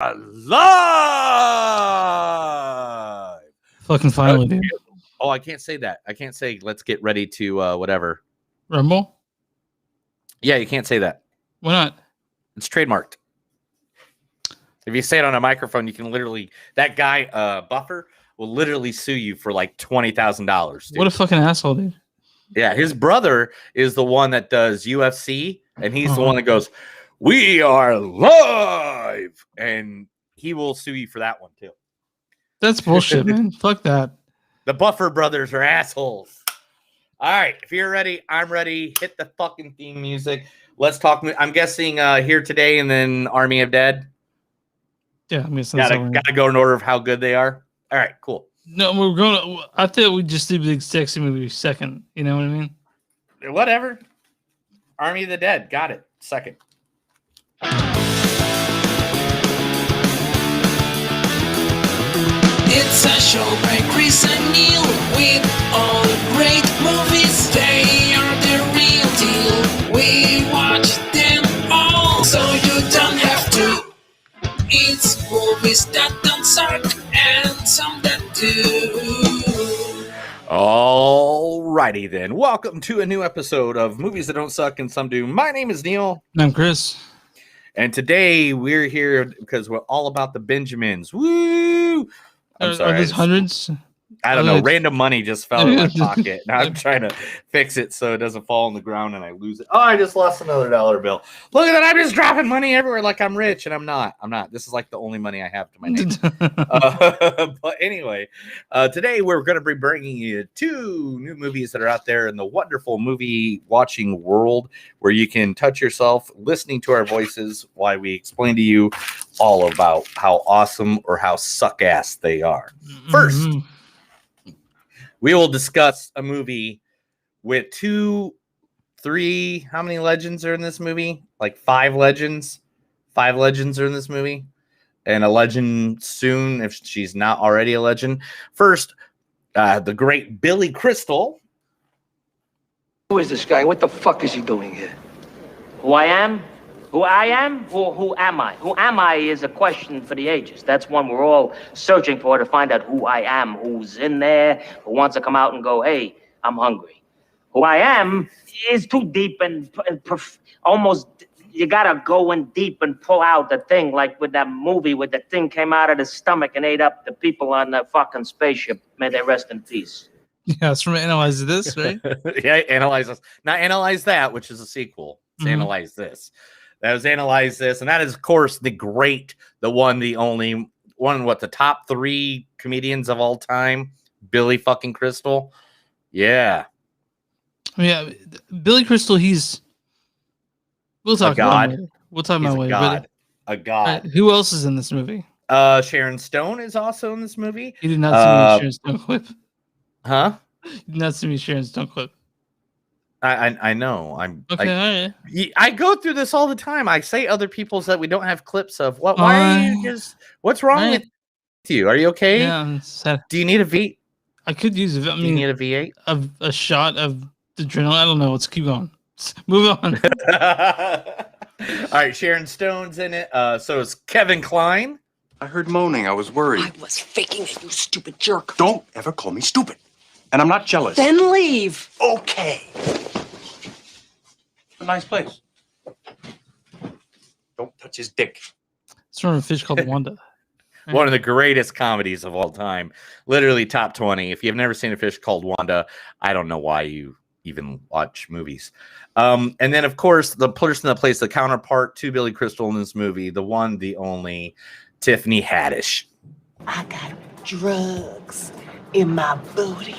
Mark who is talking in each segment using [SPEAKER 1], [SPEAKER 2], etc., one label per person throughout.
[SPEAKER 1] Live.
[SPEAKER 2] Fucking finally, dude.
[SPEAKER 1] Oh, I can't say that. I can't say let's get ready to whatever.
[SPEAKER 2] Rumble?
[SPEAKER 1] Yeah, you can't say that.
[SPEAKER 2] Why not?
[SPEAKER 1] It's trademarked. If you say it on a microphone, you can literally that guy Buffer will literally sue you for like $20,000.
[SPEAKER 2] What a fucking asshole, dude.
[SPEAKER 1] Yeah, his brother is the one that does UFC, and he's the one that goes, "We are live," and he will sue you for that one too.
[SPEAKER 2] That's bullshit, man. Fuck that.
[SPEAKER 1] The Buffer brothers are assholes. All right, if you're ready, I'm ready. Hit the fucking theme music. Let's talk. I'm guessing Here Today and then Army of Dead.
[SPEAKER 2] Yeah, I mean,
[SPEAKER 1] gotta go in order of how good they are. All right, cool.
[SPEAKER 2] No, we're going to. I think we just do Big Sexy Movie second. You know what I mean?
[SPEAKER 1] Whatever. Army of the Dead. Got it. Second.
[SPEAKER 3] It's a show by Chris and Neil with all great movies. They are the real deal. We watch them all, so you don't have to. It's movies that don't suck and some that do.
[SPEAKER 1] Alrighty then. Welcome to a new episode of Movies That Don't Suck and Some Do. My name is Neil.
[SPEAKER 2] And I'm Chris.
[SPEAKER 1] And today we're here because we're all about the Benjamins. Woo!
[SPEAKER 2] I'm sorry. Are these hundreds?
[SPEAKER 1] I don't know. Random money just fell in my pocket. Now I'm trying to fix it so it doesn't fall on the ground and I lose it. Oh, I just lost another dollar bill. Look at that. I'm just dropping money everywhere like I'm rich, and I'm not. This is like the only money I have to my name. But anyway, today we're going to be bringing you two new movies that are out there in the wonderful movie watching world where you can touch yourself listening to our voices while we explain to you all about how awesome or how suck-ass they are. First, we will discuss a movie with how many legends are in this movie? Like 5 legends. 5 legends are in this movie. And a legend soon, if she's not already a legend. First, the great Billy Crystal.
[SPEAKER 4] Who is this guy? What the fuck is he doing here?
[SPEAKER 5] Who I am? Who I am? Who am I? Who am I is a question for the ages. That's one we're all searching for to find out who I am, who's in there, who wants to come out and go, hey, I'm hungry. Who I am is too deep and almost, you gotta go in deep and pull out the thing, like with that movie where the thing came out of the stomach and ate up the people on the fucking spaceship. May they rest in peace.
[SPEAKER 2] Yeah, it's from Analyze This, right?
[SPEAKER 1] Yeah, Analyze This. Not Analyze That, which is a sequel. It's Analyze This. That was Analyze This, and that is, of course, the one, the only one, the top 3 comedians of all time, Billy fucking Crystal. Yeah.
[SPEAKER 2] Yeah, Billy Crystal, we'll talk about it. We'll talk about it.
[SPEAKER 1] A god.
[SPEAKER 2] Who else is in this movie?
[SPEAKER 1] Sharon Stone is also in this movie.
[SPEAKER 2] You did not see me Sharon Stone clip.
[SPEAKER 1] Huh?
[SPEAKER 2] You did not see me Sharon Stone clip.
[SPEAKER 1] I know.
[SPEAKER 2] Okay.
[SPEAKER 1] I go through this all the time. I say other people's that we don't have clips of. What? Why are you just? What's wrong with you? Are you okay?
[SPEAKER 2] Yeah.
[SPEAKER 1] Do you need a V?
[SPEAKER 2] I could use a V.
[SPEAKER 1] Do you need a V8?
[SPEAKER 2] A shot of adrenaline. I don't know. Let's keep going. Move on.
[SPEAKER 1] All right. Sharon Stone's in it. So is Kevin Kline.
[SPEAKER 6] I heard moaning. I was worried.
[SPEAKER 7] I was faking it, you stupid jerk.
[SPEAKER 6] Don't ever call me stupid. And I'm not jealous.
[SPEAKER 7] Then leave.
[SPEAKER 6] Okay. A nice place. Don't touch his dick.
[SPEAKER 2] It's from a fish called Wanda.
[SPEAKER 1] One of the greatest comedies of all time. Literally top 20. If you've never seen A Fish Called Wanda, I don't know why you even watch movies. And then, of course, the person that plays the counterpart to Billy Crystal in this movie, the one, the only, Tiffany Haddish.
[SPEAKER 7] I got drugs in my booty.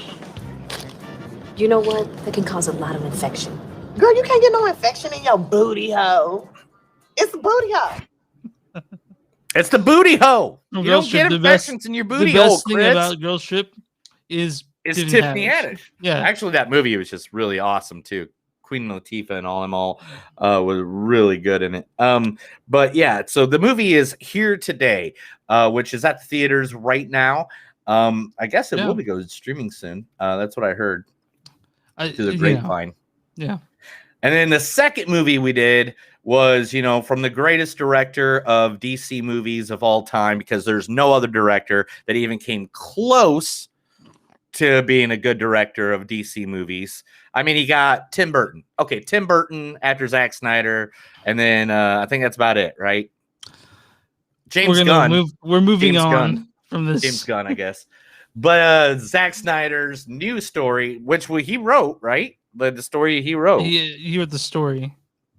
[SPEAKER 8] You know what? That can cause a lot of infection.
[SPEAKER 7] Girl, you can't get no infection in your booty hole. It's a booty hole.
[SPEAKER 1] It's the booty hole.
[SPEAKER 2] No,
[SPEAKER 1] you don't get infections in your booty hole,
[SPEAKER 2] The best thing about Girls Trip is
[SPEAKER 1] Tiffany Haddish.
[SPEAKER 2] Yeah.
[SPEAKER 1] Actually, that movie was just really awesome, too. Queen Latifah and all was really good in it. But yeah, so the movie is Here Today, which is at the theaters right now. I guess it will be going streaming soon. That's what I heard. To the grapevine.
[SPEAKER 2] Yeah.
[SPEAKER 1] And then the second movie we did was, from the greatest director of DC movies of all time, because there's no other director that even came close to being a good director of DC movies. I mean, he got Tim Burton. Okay, Tim Burton after Zack Snyder, and then I think that's about it, right? James Gunn.
[SPEAKER 2] We're moving
[SPEAKER 1] James
[SPEAKER 2] on
[SPEAKER 1] Gunn.
[SPEAKER 2] from this.
[SPEAKER 1] James Gunn, I guess. But Zack Snyder's new story, which he wrote, right? The story he wrote.
[SPEAKER 2] He wrote the story.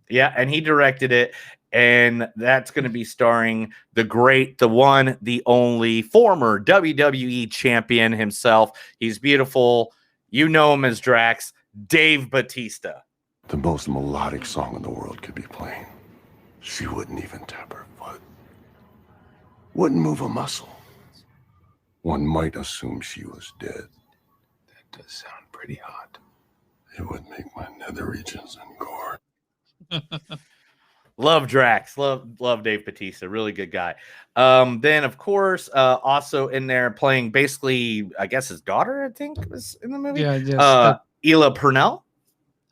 [SPEAKER 1] Yeah, and he directed it. And that's going to be starring the great, the one, the only former WWE champion himself. He's beautiful. You know him as Drax, Dave Bautista.
[SPEAKER 9] The most melodic song in the world could be playing. She wouldn't even tap her foot. Wouldn't move a muscle. One might assume she was dead. That does sound pretty hot. It would make my nether regions and gore.
[SPEAKER 1] Love Drax. Love Dave Bautista. Really good guy. Then, of course, also in there playing basically, I guess his daughter, I think, was in the movie.
[SPEAKER 2] Yeah, yes.
[SPEAKER 1] Ella Purnell.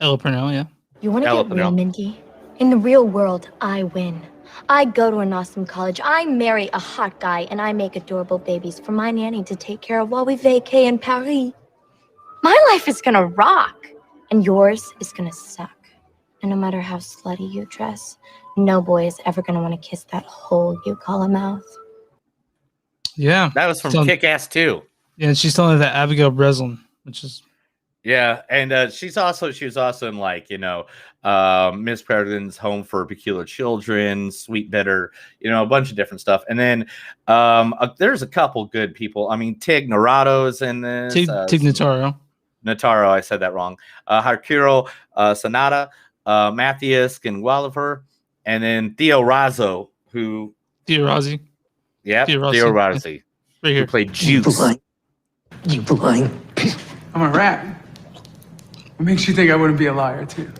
[SPEAKER 2] Ella Purnell, yeah.
[SPEAKER 8] You want to
[SPEAKER 1] Ella
[SPEAKER 8] get real,
[SPEAKER 1] Purnell.
[SPEAKER 8] Mindy? In the real world, I win. I go to an awesome college, I marry a hot guy, and I make adorable babies for my nanny to take care of while we vacay in Paris. My life is gonna rock, and yours is gonna suck. And no matter how slutty you dress, no boy is ever gonna want to kiss that hole you call a mouth.
[SPEAKER 2] Yeah.
[SPEAKER 1] That was from Kick-Ass 2.
[SPEAKER 2] Yeah, and she's telling that Abigail Breslin, which is
[SPEAKER 1] Yeah, and she was also in Miss Peregrine's Home for Peculiar Children, Sweet Bitter, a bunch of different stuff. And then there's a couple good people. I mean, Tig Norado's in this.
[SPEAKER 2] Tig Notaro.
[SPEAKER 1] Notaro, I said that wrong. Hakuro Sanada, Matthias Gonwalliver, and then Theo Razzo, who
[SPEAKER 2] Theo Razzi.
[SPEAKER 1] Yeah,
[SPEAKER 2] Theo
[SPEAKER 1] Theo Razzi.
[SPEAKER 2] Right here.
[SPEAKER 1] Who played Juice.
[SPEAKER 10] You blind. I'm a rat. What makes you think I wouldn't be a liar too?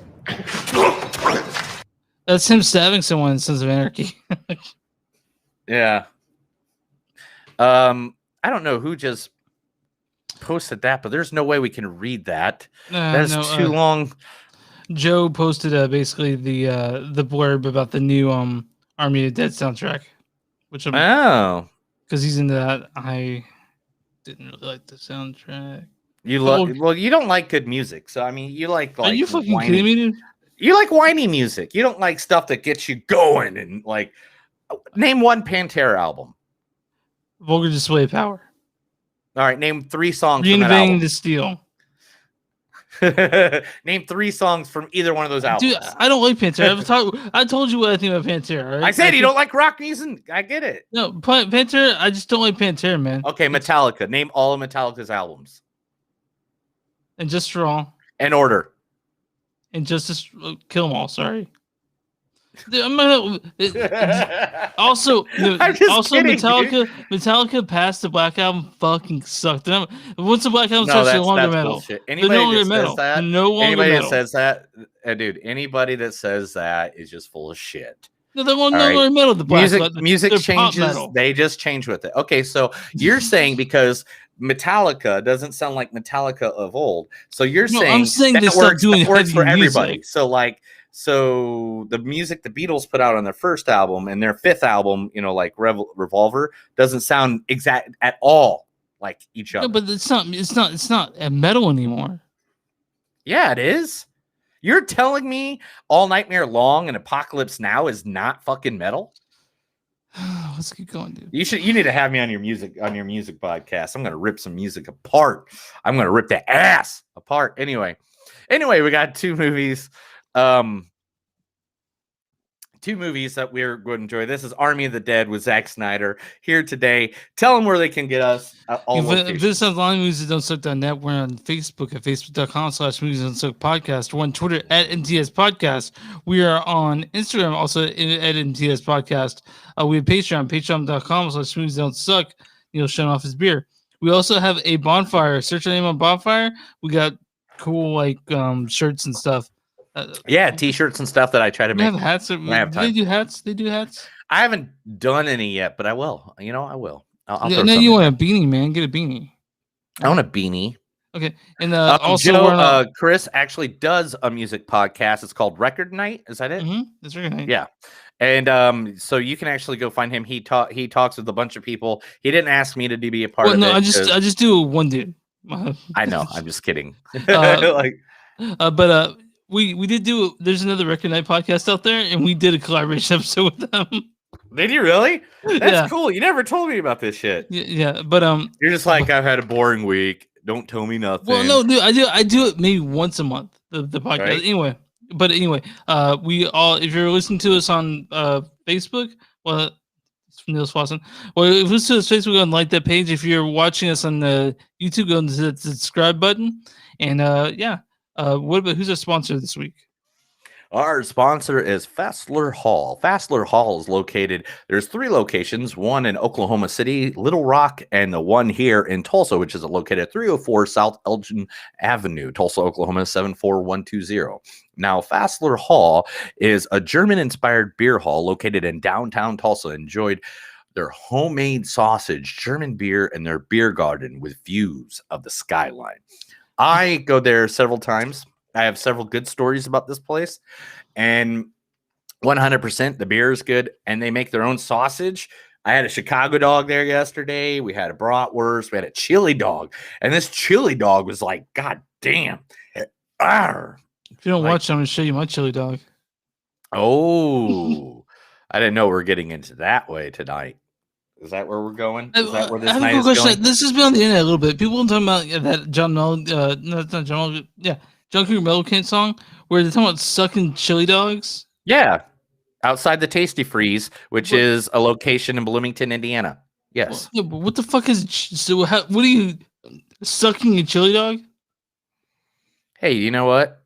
[SPEAKER 2] That's him stabbing someone in Sons of Anarchy.
[SPEAKER 1] Yeah. I don't know who just posted that, but there's no way we can read that. That's too long.
[SPEAKER 2] Joe posted basically the blurb about the new Army of Dead soundtrack, which because he's into that. I didn't really like the soundtrack.
[SPEAKER 1] You don't like good music, so I mean, you like
[SPEAKER 2] are you fucking
[SPEAKER 1] whiny,
[SPEAKER 2] kidding me, dude?
[SPEAKER 1] You like whiny music. You don't like stuff that gets you going and name one Pantera album.
[SPEAKER 2] Vulgar Display of Power.
[SPEAKER 1] All right, name 3 songs from that
[SPEAKER 2] Reinventing
[SPEAKER 1] album.
[SPEAKER 2] the Steel.
[SPEAKER 1] Name 3 songs from either one of those albums.
[SPEAKER 2] Dude, I don't like Pantera. I told you what I think about Pantera. Right?
[SPEAKER 1] I said you don't like rock music. I get it.
[SPEAKER 2] No, Pantera. I just don't like Pantera, man.
[SPEAKER 1] Okay, Metallica. Name all of Metallica's albums.
[SPEAKER 2] And Just for All.
[SPEAKER 1] In order.
[SPEAKER 2] And Justice Kill 'Em All. Sorry. Dude, I'm gonna, also
[SPEAKER 1] kidding,
[SPEAKER 2] Metallica.
[SPEAKER 1] dude.
[SPEAKER 2] Metallica past the Black Album fucking sucked. Once the Black Album
[SPEAKER 1] No,
[SPEAKER 2] starts,
[SPEAKER 1] that's
[SPEAKER 2] no longer metal.
[SPEAKER 1] bullshit.
[SPEAKER 2] They're no longer metal.
[SPEAKER 1] Anybody
[SPEAKER 2] metal.
[SPEAKER 1] that says that, dude, anybody that says that is just full of shit.
[SPEAKER 2] No, they're no longer metal. The Black
[SPEAKER 1] music
[SPEAKER 2] they're
[SPEAKER 1] changes. They just change with it. Okay, so you're saying because Metallica doesn't sound like Metallica of old, so you're saying
[SPEAKER 2] I'm saying
[SPEAKER 1] that
[SPEAKER 2] they stopped doing
[SPEAKER 1] works for
[SPEAKER 2] heavy
[SPEAKER 1] everybody.
[SPEAKER 2] music.
[SPEAKER 1] So the music the Beatles put out on their first album and their 5th album, Revolver, doesn't sound exact at all like each other.
[SPEAKER 2] No, but it's not a metal anymore.
[SPEAKER 1] Yeah, it is. You're telling me All Nightmare Long and Apocalypse Now is not fucking metal?
[SPEAKER 2] Let's keep going, dude.
[SPEAKER 1] You need to have me on your music podcast. I'm gonna rip some music apart. I'm gonna rip the ass apart. Anyway, we got 2 movies. 2 movies that we're going to enjoy. This is Army of the Dead with Zack Snyder here today. Tell them where they can get us.
[SPEAKER 2] Visit us online, moviesdon'tsuck.net. We're on Facebook at facebook.com/moviesdon'tsuck podcast. We're on Twitter at MTS Podcast. We are on Instagram also at MTS Podcast. We have patreon.com/moviesdon'tsuck. Neil showing off his beer. We also have a bonfire. Search our name on bonfire. We got cool shirts and stuff.
[SPEAKER 1] T-shirts and stuff that I try to make.
[SPEAKER 2] Have hats. Do they do hats? They do hats.
[SPEAKER 1] I haven't done any yet, but I will. I will. I'll
[SPEAKER 2] You want a beanie, man? Get a beanie.
[SPEAKER 1] I want a beanie.
[SPEAKER 2] Okay, and also
[SPEAKER 1] Joe, Chris actually does a music podcast. It's called Record Night. Is that it?
[SPEAKER 2] That's Record Night.
[SPEAKER 1] Yeah. And so you can actually go find him. He talks with a bunch of people. He didn't ask me to be a part of it.
[SPEAKER 2] I just do one dude.
[SPEAKER 1] I know. I'm just kidding.
[SPEAKER 2] But we did do. There's another Record Night podcast out there, and we did a collaboration episode with them.
[SPEAKER 1] Did you really? That's
[SPEAKER 2] Yeah.
[SPEAKER 1] cool. You never told me about this shit.
[SPEAKER 2] Yeah, but
[SPEAKER 1] you're just like, I've had a boring week. Don't tell me nothing.
[SPEAKER 2] Well, no, dude, I do it maybe once a month. The podcast
[SPEAKER 1] Right.
[SPEAKER 2] anyway. But anyway, we all, if you're listening to us on Facebook, well, it's from Neil Swasson. Well, if you listen to us on Facebook, go and like that page. If you're watching us on YouTube, go and hit the subscribe button. And what about who's our sponsor this week?
[SPEAKER 1] Our sponsor is Fassler Hall. Fassler Hall is located, there's 3 locations, one in Oklahoma City, Little Rock, and the one here in Tulsa, which is located at 304 South Elgin Avenue, Tulsa, Oklahoma, 74120. Now, Fassler Hall is a German-inspired beer hall located in downtown Tulsa. Enjoyed their homemade sausage, German beer, and their beer garden with views of the skyline. I go there several times. I have several good stories about this place, and 100% the beer is good, and they make their own sausage. I had a Chicago dog there yesterday. We had a bratwurst. We had a chili dog, and this chili dog was like, God damn. Arr.
[SPEAKER 2] If you don't watch, I'm going to show you my chili dog.
[SPEAKER 1] Oh, I didn't know we were getting into that way tonight. Is that where we're going? Is that where this night is going?
[SPEAKER 2] This has been on the internet a little bit. People talking about that John Mellencamp, no, it's not John Mellencamp. Yeah, John Cougar Mellencamp song where they're talking about sucking chili dogs.
[SPEAKER 1] Yeah, outside the Tasty Freeze, which is a location in Bloomington, Indiana. Yes.
[SPEAKER 2] Yeah, but what the fuck is so? What are you sucking a chili dog?
[SPEAKER 1] Hey, you know what?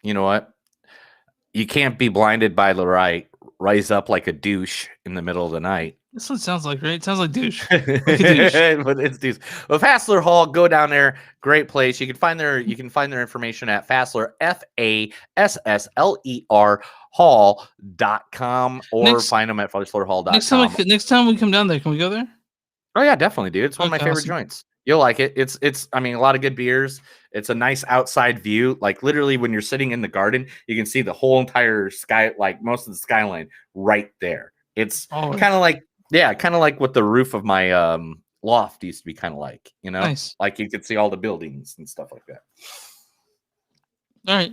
[SPEAKER 1] You know what? You can't be blinded by the right. Rise up like a douche in the middle of the night.
[SPEAKER 2] That's what it sounds like, right? It sounds like douche. Like a douche.
[SPEAKER 1] But it's douche. Well, Fassler Hall, go down there. Great place. You can find their information at Fassler, FASSLER Hall.com, or find them at FasslerHall.com.
[SPEAKER 2] Next time we come down there, can we go there?
[SPEAKER 1] Oh yeah, definitely, dude. It's one of my favorite joints. You'll like it. It's I mean, a lot of good beers. It's a nice outside view. Like literally when you're sitting in the garden, you can see the whole entire sky, like most of the skyline right there. It's kind of like what the roof of my loft used to be kind of like, you know?
[SPEAKER 2] Nice.
[SPEAKER 1] Like you could see all the buildings and stuff like that.
[SPEAKER 2] All right.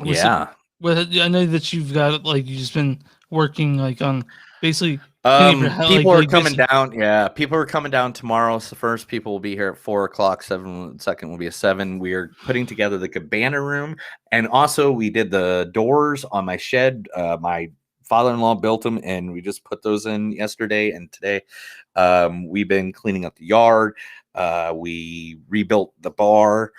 [SPEAKER 1] Yeah.
[SPEAKER 2] Well, I know that you've got you've just been working on basically
[SPEAKER 1] people are coming down. Yeah, people are coming down tomorrow. So first people will be here at 4:00. Second will be at 7. We are putting together the cabana room, and also we did the doors on my shed. My father-in-law built them, and we just put those in yesterday and today. We've been cleaning up the yard. We rebuilt the bar.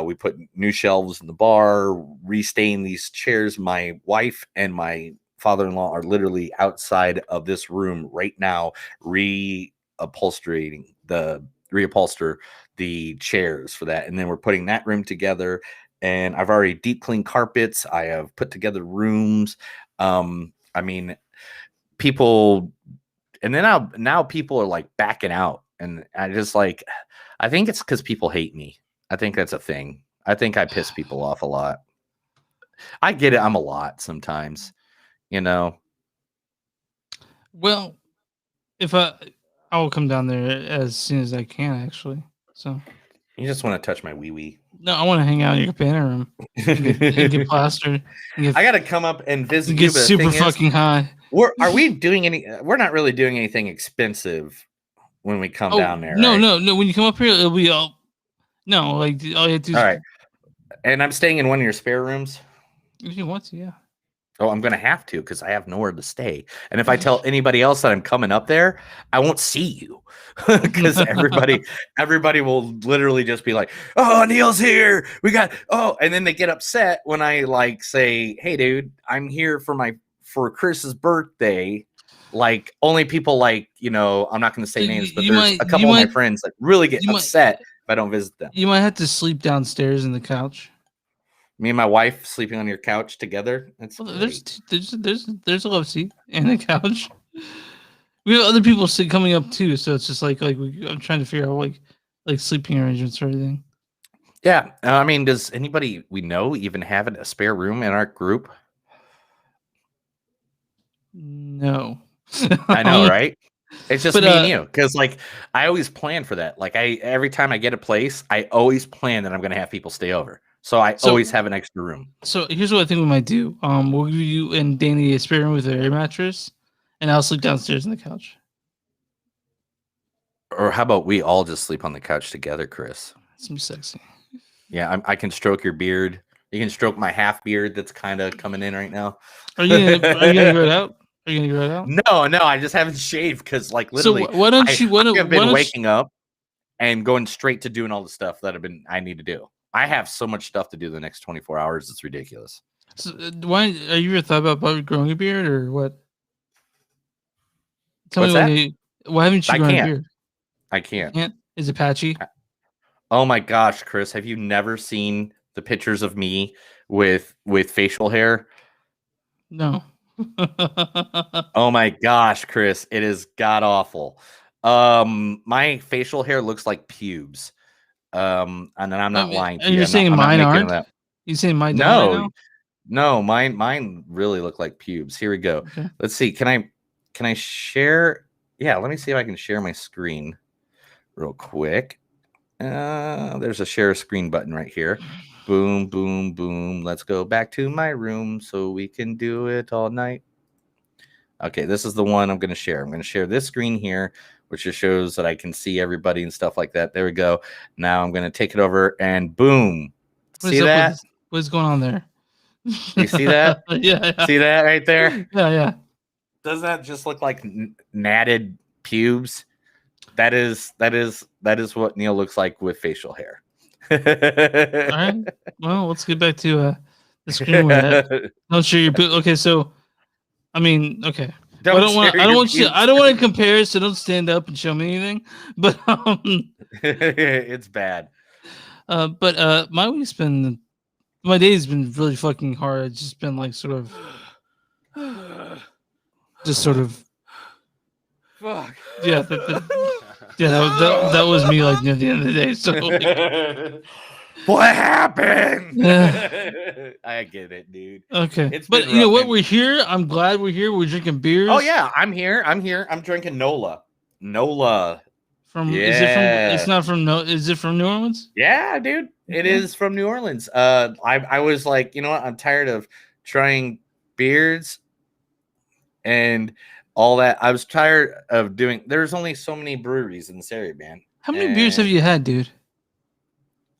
[SPEAKER 1] We put new shelves in the bar, restained these chairs. My wife and my father-in-law are literally outside of this room right now, reupholster the chairs for that. And then we're putting that room together. And I've already deep cleaned carpets. I have put together rooms. I mean, people, and then now people are like backing out. And I just I think it's because people hate me. I think that's a thing. I think I piss people off a lot. I get it. I'm a lot sometimes. You know.
[SPEAKER 2] Well, if I will come down there as soon as I can, actually. So
[SPEAKER 1] you just want to touch my wee wee?
[SPEAKER 2] No, I want to hang out in your cabana room and get plastered. I
[SPEAKER 1] got to come up and visit.
[SPEAKER 2] Get super fucking high.
[SPEAKER 1] Are we doing any? We're not really doing anything expensive when we come down there.
[SPEAKER 2] No,
[SPEAKER 1] right?
[SPEAKER 2] no. When you come up here, it'll be all. No, all you have to do.
[SPEAKER 1] All right. And I'm staying in one of your spare rooms.
[SPEAKER 2] If you want to, yeah.
[SPEAKER 1] Oh, I'm going to have to because I have nowhere to stay. And if I tell anybody else that I'm coming up there, I won't see you because everybody will literally just be like, oh, Neil's here. And then they get upset when I say, hey, dude, I'm here for Chris's birthday. Like only people I'm not going to say names, but there's a couple of my friends that really get upset if I don't visit them.
[SPEAKER 2] You might have to sleep downstairs in the couch.
[SPEAKER 1] Me and my wife sleeping on your couch together. There's
[SPEAKER 2] a love seat and a couch. We have other people coming up too, so it's just I'm trying to figure out like sleeping arrangements or anything.
[SPEAKER 1] Yeah, I mean, does anybody we know even have a spare room in our group?
[SPEAKER 2] No.
[SPEAKER 1] I know, right? It's just
[SPEAKER 2] But,
[SPEAKER 1] me and you, because like I always plan for that. Like every time I get a place, I always plan that I'm going to have people stay over, so I always have an extra room.
[SPEAKER 2] So here's what I think we might do. We'll give you and Danny a spare room with an air mattress, and I'll sleep downstairs on the couch.
[SPEAKER 1] Or how about we all just sleep on the couch together, Chris?
[SPEAKER 2] Some sexy.
[SPEAKER 1] Yeah, I can stroke your beard. You can stroke my half beard that's kind of coming in right now.
[SPEAKER 2] Are you gonna grow it out? Are you gonna grow it out?
[SPEAKER 1] No, I just haven't shaved because, like, literally,
[SPEAKER 2] So why don't you?
[SPEAKER 1] I've been waking up and going straight to doing all the stuff that I need to do. I have so much stuff to do the next 24 hours. It's ridiculous.
[SPEAKER 2] So, why are you ever thought about growing a beard or what? Tell
[SPEAKER 1] What's
[SPEAKER 2] me why haven't you grown a beard?
[SPEAKER 1] I can't.
[SPEAKER 2] Is it patchy?
[SPEAKER 1] Oh my gosh, Chris, have you never seen the pictures of me with facial hair?
[SPEAKER 2] No.
[SPEAKER 1] Oh my gosh, Chris, it is god awful. My facial hair looks like pubes. And then I'm not lying to you.
[SPEAKER 2] You're saying mine aren't? You saying mine don't? Right
[SPEAKER 1] no, mine really look like pubes. Here we go.
[SPEAKER 2] Okay.
[SPEAKER 1] Let's see. Can I share? Yeah, let me see if I can share my screen real quick. There's a share screen button right here. Boom, boom, boom. Let's go back to my room so we can do it all night. Okay, this is the one I'm going to share. I'm going to share this screen here, which just shows that I can see everybody and stuff like that. There we go. Now I'm going to take it over and boom. See that?
[SPEAKER 2] What's going on there?
[SPEAKER 1] You see that?
[SPEAKER 2] Yeah.
[SPEAKER 1] See that right there?
[SPEAKER 2] Yeah.
[SPEAKER 1] Doesn't that just look like natted pubes? That is what Neil looks like with facial hair.
[SPEAKER 2] All right. Well, let's get back to the screen. Don't share your okay. So, I mean, okay. I don't want to compare, so don't stand up and show me anything. But
[SPEAKER 1] it's bad.
[SPEAKER 2] But my day's been really fucking hard. It's just been like sort of
[SPEAKER 1] fuck.
[SPEAKER 2] Yeah. That was me like near the end of the day. So like,
[SPEAKER 1] what happened?
[SPEAKER 2] Yeah.
[SPEAKER 1] I get it, dude.
[SPEAKER 2] Okay. But you know what? We're here. I'm glad we're here. We're drinking beers.
[SPEAKER 1] Oh yeah, I'm here. I'm drinking Nola.
[SPEAKER 2] Is it from New Orleans?
[SPEAKER 1] Yeah, dude. It is from New Orleans. I was like, you know what? I'm tired of trying beards and all that. I was tired of doing. There's only so many breweries in this area, man.
[SPEAKER 2] How many beers have you had, dude?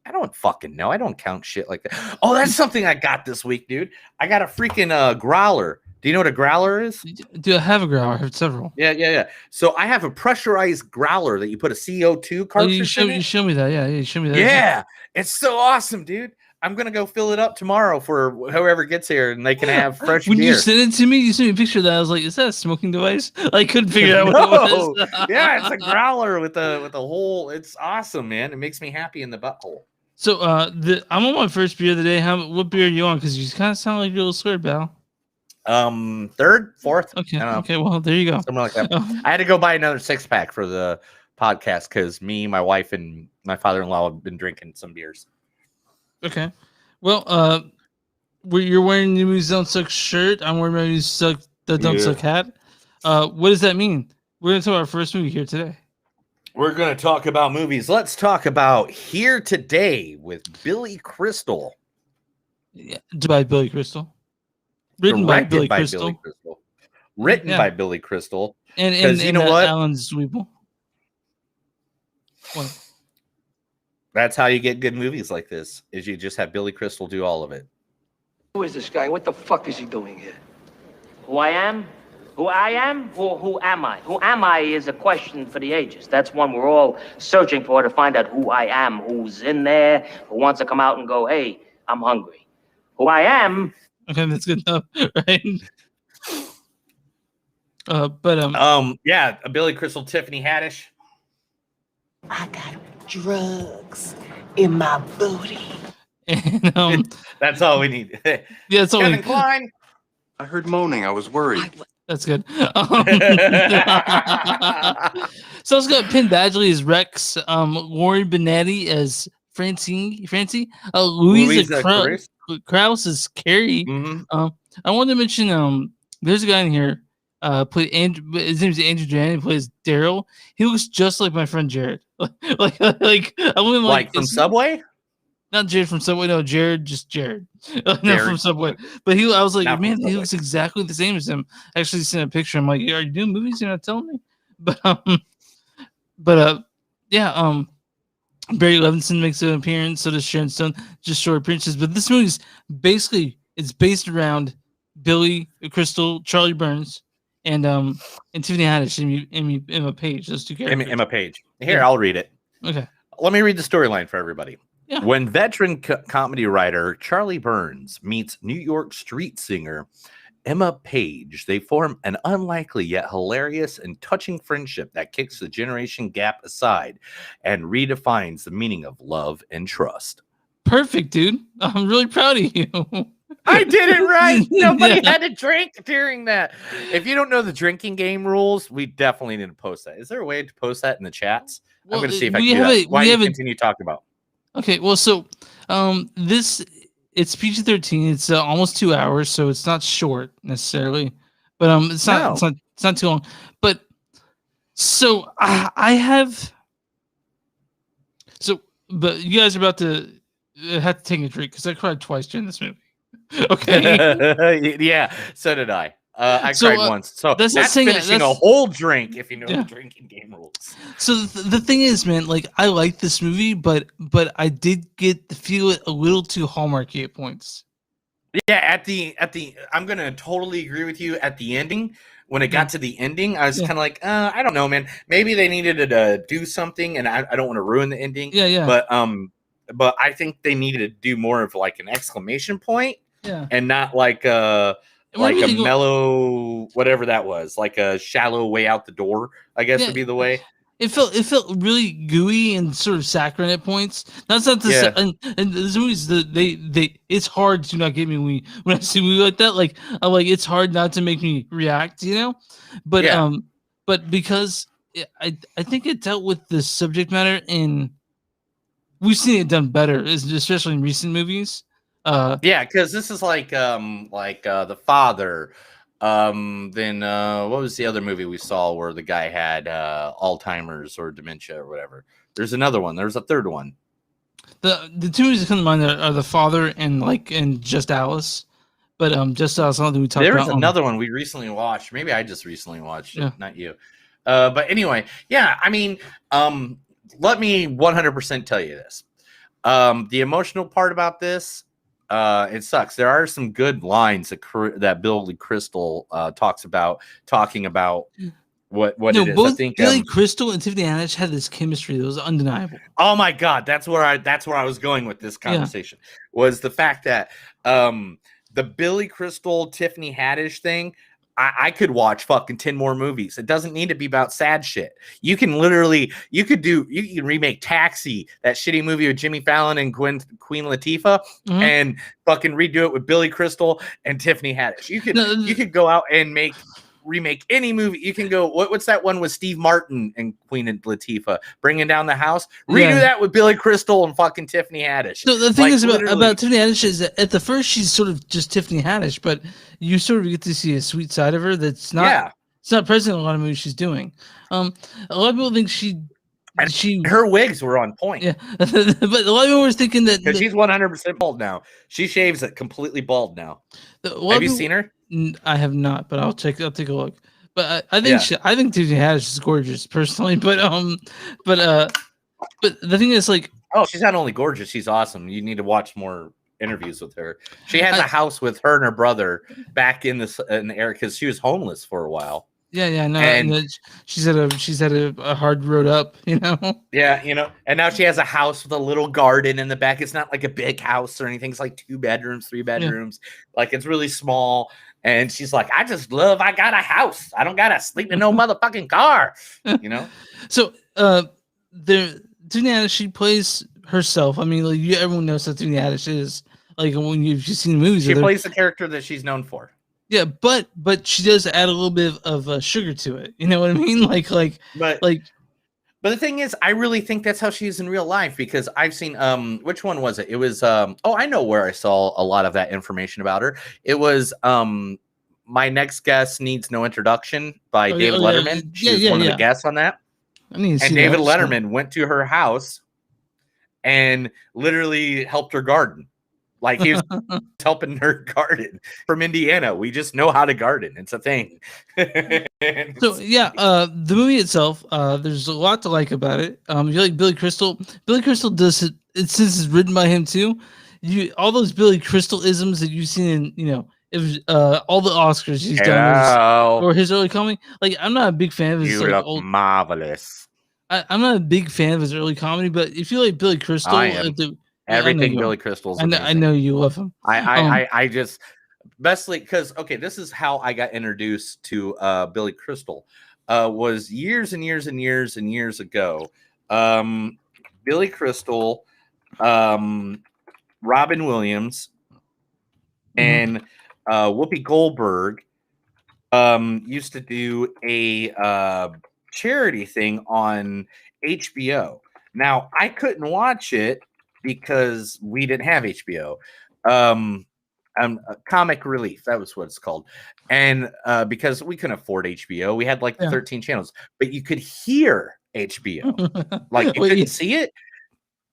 [SPEAKER 1] I don't fucking know. I don't count shit like that. Oh, that's something I got this week, dude. I got a freaking growler. Do you know what a growler is?
[SPEAKER 2] Do I have a growler? I have several.
[SPEAKER 1] Yeah. So I have a pressurized growler that you put a CO2 cartridge in it.
[SPEAKER 2] You show me that. Yeah, you show me that.
[SPEAKER 1] Yeah, it's so awesome, dude. I'm gonna go fill it up tomorrow for whoever gets here, and they can have fresh
[SPEAKER 2] when
[SPEAKER 1] beer.
[SPEAKER 2] You sent it to me, you sent me a picture of that. I was like, "Is that a smoking device?" I couldn't figure out what it was.
[SPEAKER 1] Yeah, it's a growler with a hole. It's awesome, man. It makes me happy in the butthole.
[SPEAKER 2] So, I'm on my first beer of the day. What beer are you on? Because you kind of sound like you're a little scared, Bal.
[SPEAKER 1] Third, fourth.
[SPEAKER 2] Okay. Well, there you go.
[SPEAKER 1] Something like that. I had to go buy another 6-pack for the podcast because me, my wife, and my father-in-law have been drinking some beers.
[SPEAKER 2] Okay. Well, you're wearing the Movies Don't Suck shirt. I'm wearing my Don't Suck hat. What does that mean? We're gonna talk about our first movie here today.
[SPEAKER 1] We're gonna talk about movies. Let's talk about Here Today with Billy Crystal.
[SPEAKER 2] Yeah, by Billy Crystal. Written by Billy Crystal.
[SPEAKER 1] Written by Billy Crystal.
[SPEAKER 2] And
[SPEAKER 1] you know what?
[SPEAKER 2] Alan Zweibel. What?
[SPEAKER 1] That's how you get good movies like this, is you just have Billy Crystal do all of it.
[SPEAKER 4] Who is this guy? What the fuck is he doing here?
[SPEAKER 5] Who I am? Who I am? Who am I? Who am I is a question for the ages. That's one we're all searching for to find out who I am, who's in there, who wants to come out and go, hey, I'm hungry. Who I am.
[SPEAKER 2] Okay, that's good enough, right?
[SPEAKER 1] Yeah, a Billy Crystal, Tiffany Haddish.
[SPEAKER 7] I got drugs in my booty.
[SPEAKER 2] And
[SPEAKER 1] that's all we need.
[SPEAKER 2] Yeah, that's all.
[SPEAKER 6] Kevin Kline. I heard moaning. I was worried.
[SPEAKER 2] That's good. So it's got Penn Badgley as Rex, Lauren Benetti as Francie, Louisa Krause as Carrie.
[SPEAKER 1] Mm-hmm.
[SPEAKER 2] I wanted to mention there's a guy in here played Andrew. His name is Andrew Jan. He plays Daryl. He looks just like my friend Jared. like I wouldn't
[SPEAKER 1] like from Subway.
[SPEAKER 2] Not Jared from Subway. No, Jared, just Jared. Not from Subway. But I was like, man, he looks exactly the same as him. I actually sent a picture. I'm like, are you doing movies? You're not telling me. But yeah. Barry Levinson makes an appearance. So does Sharon Stone. Just short appearances. But this movie's it's based around Billy Crystal, Charlie Burns, and Tiffany Haddish and Emma Page. Those two characters.
[SPEAKER 1] Emma Page. Here, I'll read it.
[SPEAKER 2] Okay.
[SPEAKER 1] Let me read the storyline for everybody.
[SPEAKER 2] Yeah.
[SPEAKER 1] When veteran comedy writer Charlie Burns meets New York street singer Emma Page, they form an unlikely yet hilarious and touching friendship that kicks the generation gap aside and redefines the meaning of love and trust.
[SPEAKER 2] Perfect, dude. I'm really proud of you.
[SPEAKER 1] I did it right. Nobody had to drink during that. If you don't know the drinking game rules, we definitely need to post that. Is there a way to post that in the chats?
[SPEAKER 2] Well,
[SPEAKER 1] I'm going to see if I can do that. Why don't you continue talking about?
[SPEAKER 2] Okay, well, so it's PG-13. It's almost 2 hours, so it's not short necessarily, but it's not too long. But so but you guys are about to have to take a drink because I cried twice during this movie. Okay.
[SPEAKER 1] Yeah, so did I. I cried once. So that's finishing a whole drink if you know the drinking game rules.
[SPEAKER 2] So the thing is, man, like I like this movie, but I did feel it a little too Hallmarky at points.
[SPEAKER 1] Yeah, at the I'm gonna totally agree with you. At the ending, when it got to the ending, I was kind of like, I don't know, man. Maybe they needed to do something, and I don't want to ruin the ending.
[SPEAKER 2] Yeah.
[SPEAKER 1] But I think they needed to do more of like an exclamation point, and not like a mellow whatever that was, like a shallow way out the door, I guess would be the way.
[SPEAKER 2] It felt really gooey and sort of saccharine at points. That's not to say, and the movies they it's hard to not get me when I see a movie like that. Like it's hard not to make me react, you know. But but because I think it dealt with the subject matter in. We've seen it done better, especially in recent movies.
[SPEAKER 1] Because this is like The Father. Then what was the other movie we saw where the guy had Alzheimer's or dementia or whatever? There's another one. There's a third one.
[SPEAKER 2] The two movies that come to mind are The Father and Just Alice. But Just Alice, I don't think we talked about.
[SPEAKER 1] There was another one we recently watched. Maybe I just recently watched it, not you. But anyway, I mean, let me 100% tell you this. The emotional part about this, it sucks. There are some good lines that Billy Crystal talking about what it is.
[SPEAKER 2] Both
[SPEAKER 1] I think
[SPEAKER 2] Billy Crystal and Tiffany Haddish had this chemistry that was undeniable.
[SPEAKER 1] Oh my God, that's where I was going with this conversation. Was the fact that the Billy Crystal Tiffany Haddish thing. I could watch fucking 10 more movies. It doesn't need to be about sad shit. You can remake Taxi, that shitty movie with Jimmy Fallon and Queen Latifah, and fucking redo it with Billy Crystal and Tiffany Haddish. You could go out and remake any movie. You can go, what's that one with Steve Martin and Queen Latifah bringing down the house? Redo that with Billy Crystal and fucking Tiffany Haddish.
[SPEAKER 2] So the thing is about Tiffany Haddish is that at the first she's sort of just Tiffany Haddish, but you sort of get to see a sweet side of her that's not it's not present in a lot of movies she's doing. A lot of people think her
[SPEAKER 1] wigs were on point.
[SPEAKER 2] Yeah, but a lot of people were thinking that
[SPEAKER 1] because she's 100% bald now. She shaves it completely bald now. Have you seen her?
[SPEAKER 2] I have not, but I'll take a look. But I think Tiffany Haddish is gorgeous personally. But the thing is, like,
[SPEAKER 1] she's not only gorgeous, she's awesome. You need to watch more interviews with her. She has a house with her and her brother back in the area because she was homeless for a while.
[SPEAKER 2] Yeah, no, and she's had a hard road up, you know.
[SPEAKER 1] Yeah, and now she has a house with a little garden in the back. It's not like a big house or anything. It's like 2 bedrooms, 3 bedrooms. Like it's really small. And she's like, I got a house. I don't gotta sleep in no motherfucking car.
[SPEAKER 2] So Tiffany Haddish, she plays herself. I mean, like everyone knows how Tiffany Haddish is. Like when you've seen the movies,
[SPEAKER 1] she plays the character that she's known for.
[SPEAKER 2] Yeah, but she does add a little bit of sugar to it. You know what I mean?
[SPEAKER 1] But the thing is, I really think that's how she is in real life, because I've seen which one was it? It was oh, I know where I saw a lot of that information about her. It was My Next Guest Needs No Introduction by David Letterman. She was one of the guests on that.
[SPEAKER 2] And
[SPEAKER 1] David Letterman went to her house and literally helped her garden. Like he was helping her garden from Indiana. We just know how to garden. It's a thing.
[SPEAKER 2] So yeah, the movie itself, there's a lot to like about it. You like Billy Crystal. Billy Crystal does it since it's written by him too. All those Billy Crystal isms that you've seen in, it was all the Oscars he's done or his early comedy. Like, I'm not a big fan of his
[SPEAKER 1] look marvelous.
[SPEAKER 2] I'm not a big fan of his early comedy, but if you like Billy Crystal,
[SPEAKER 1] I am. Everything Billy Crystal's amazing.
[SPEAKER 2] I know you love him.
[SPEAKER 1] I just bestly because this is how I got introduced to Billy Crystal. Was years and years and years and years ago. Billy Crystal, Robin Williams, and Whoopi Goldberg used to do a charity thing on HBO. Now I couldn't watch it because we didn't have HBO. Comic Relief, that was what it's called. And because we couldn't afford HBO, we had like 13 channels, but you could hear HBO. Like you couldn't see it.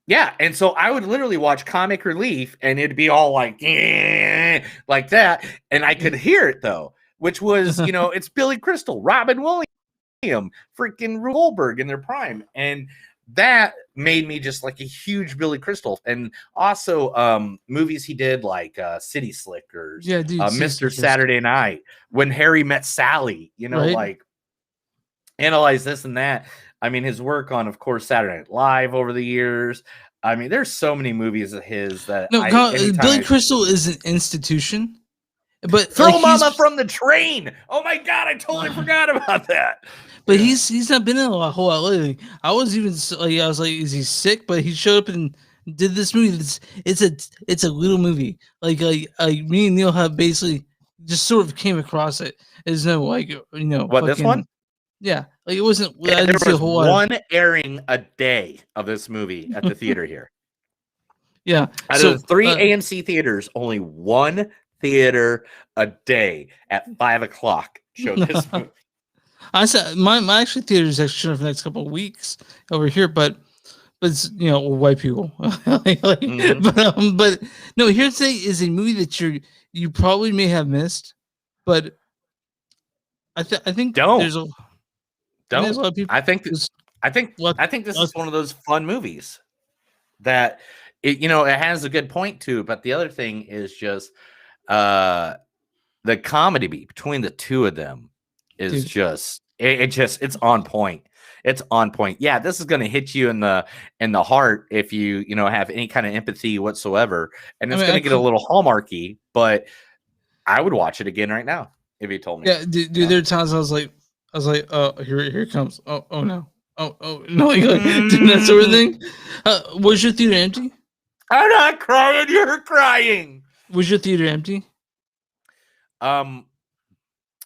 [SPEAKER 1] Yeah, and so I would literally watch Comic Relief and it'd be all like that, and I could hear it though, which was, it's Billy Crystal, Robin Williams, freaking Goldberg in their prime, and that made me just like a huge Billy Crystal. And also movies he did like City Slickers, Mr. Saturday Night, When Harry Met Sally, like Analyze This and That. I mean, his work on, of course, Saturday Night Live over the years. I mean, there's so many movies of his that
[SPEAKER 2] Billy Crystal is an institution. But
[SPEAKER 1] Throw Mama from the Train. Oh my God, I totally forgot about that.
[SPEAKER 2] But he's not been in a whole lot lately. I was like, is he sick? But he showed up and did this movie. It's a little movie. Like me and Neil have basically just sort of came across it. There's no what
[SPEAKER 1] this one?
[SPEAKER 2] Yeah, like it wasn't.
[SPEAKER 1] Yeah, there was one airing a day of this movie at the theater here.
[SPEAKER 2] Yeah,
[SPEAKER 1] out of 3 AMC theaters, only one theater a day at 5 o'clock showed this movie.
[SPEAKER 2] I said my actually theater is actually for the next couple of weeks over here, but it's white people. But no, Hearsay is a movie that you probably may have missed, but I think there's a lot of people.
[SPEAKER 1] I think this is one of those fun movies that it has a good point too. But the other thing is just the comedy beat between the two of them is it's on point. It's on point. Yeah, this is going to hit you in the heart if you have any kind of empathy whatsoever, and it's going to get a little Hallmarky. But I would watch it again right now if you told me.
[SPEAKER 2] Yeah, dude. There are times I was like, oh, here it comes. Oh no. Oh no, like doing that sort of thing. Was your theater empty?
[SPEAKER 1] I'm not crying. You're crying.
[SPEAKER 2] Was your theater empty?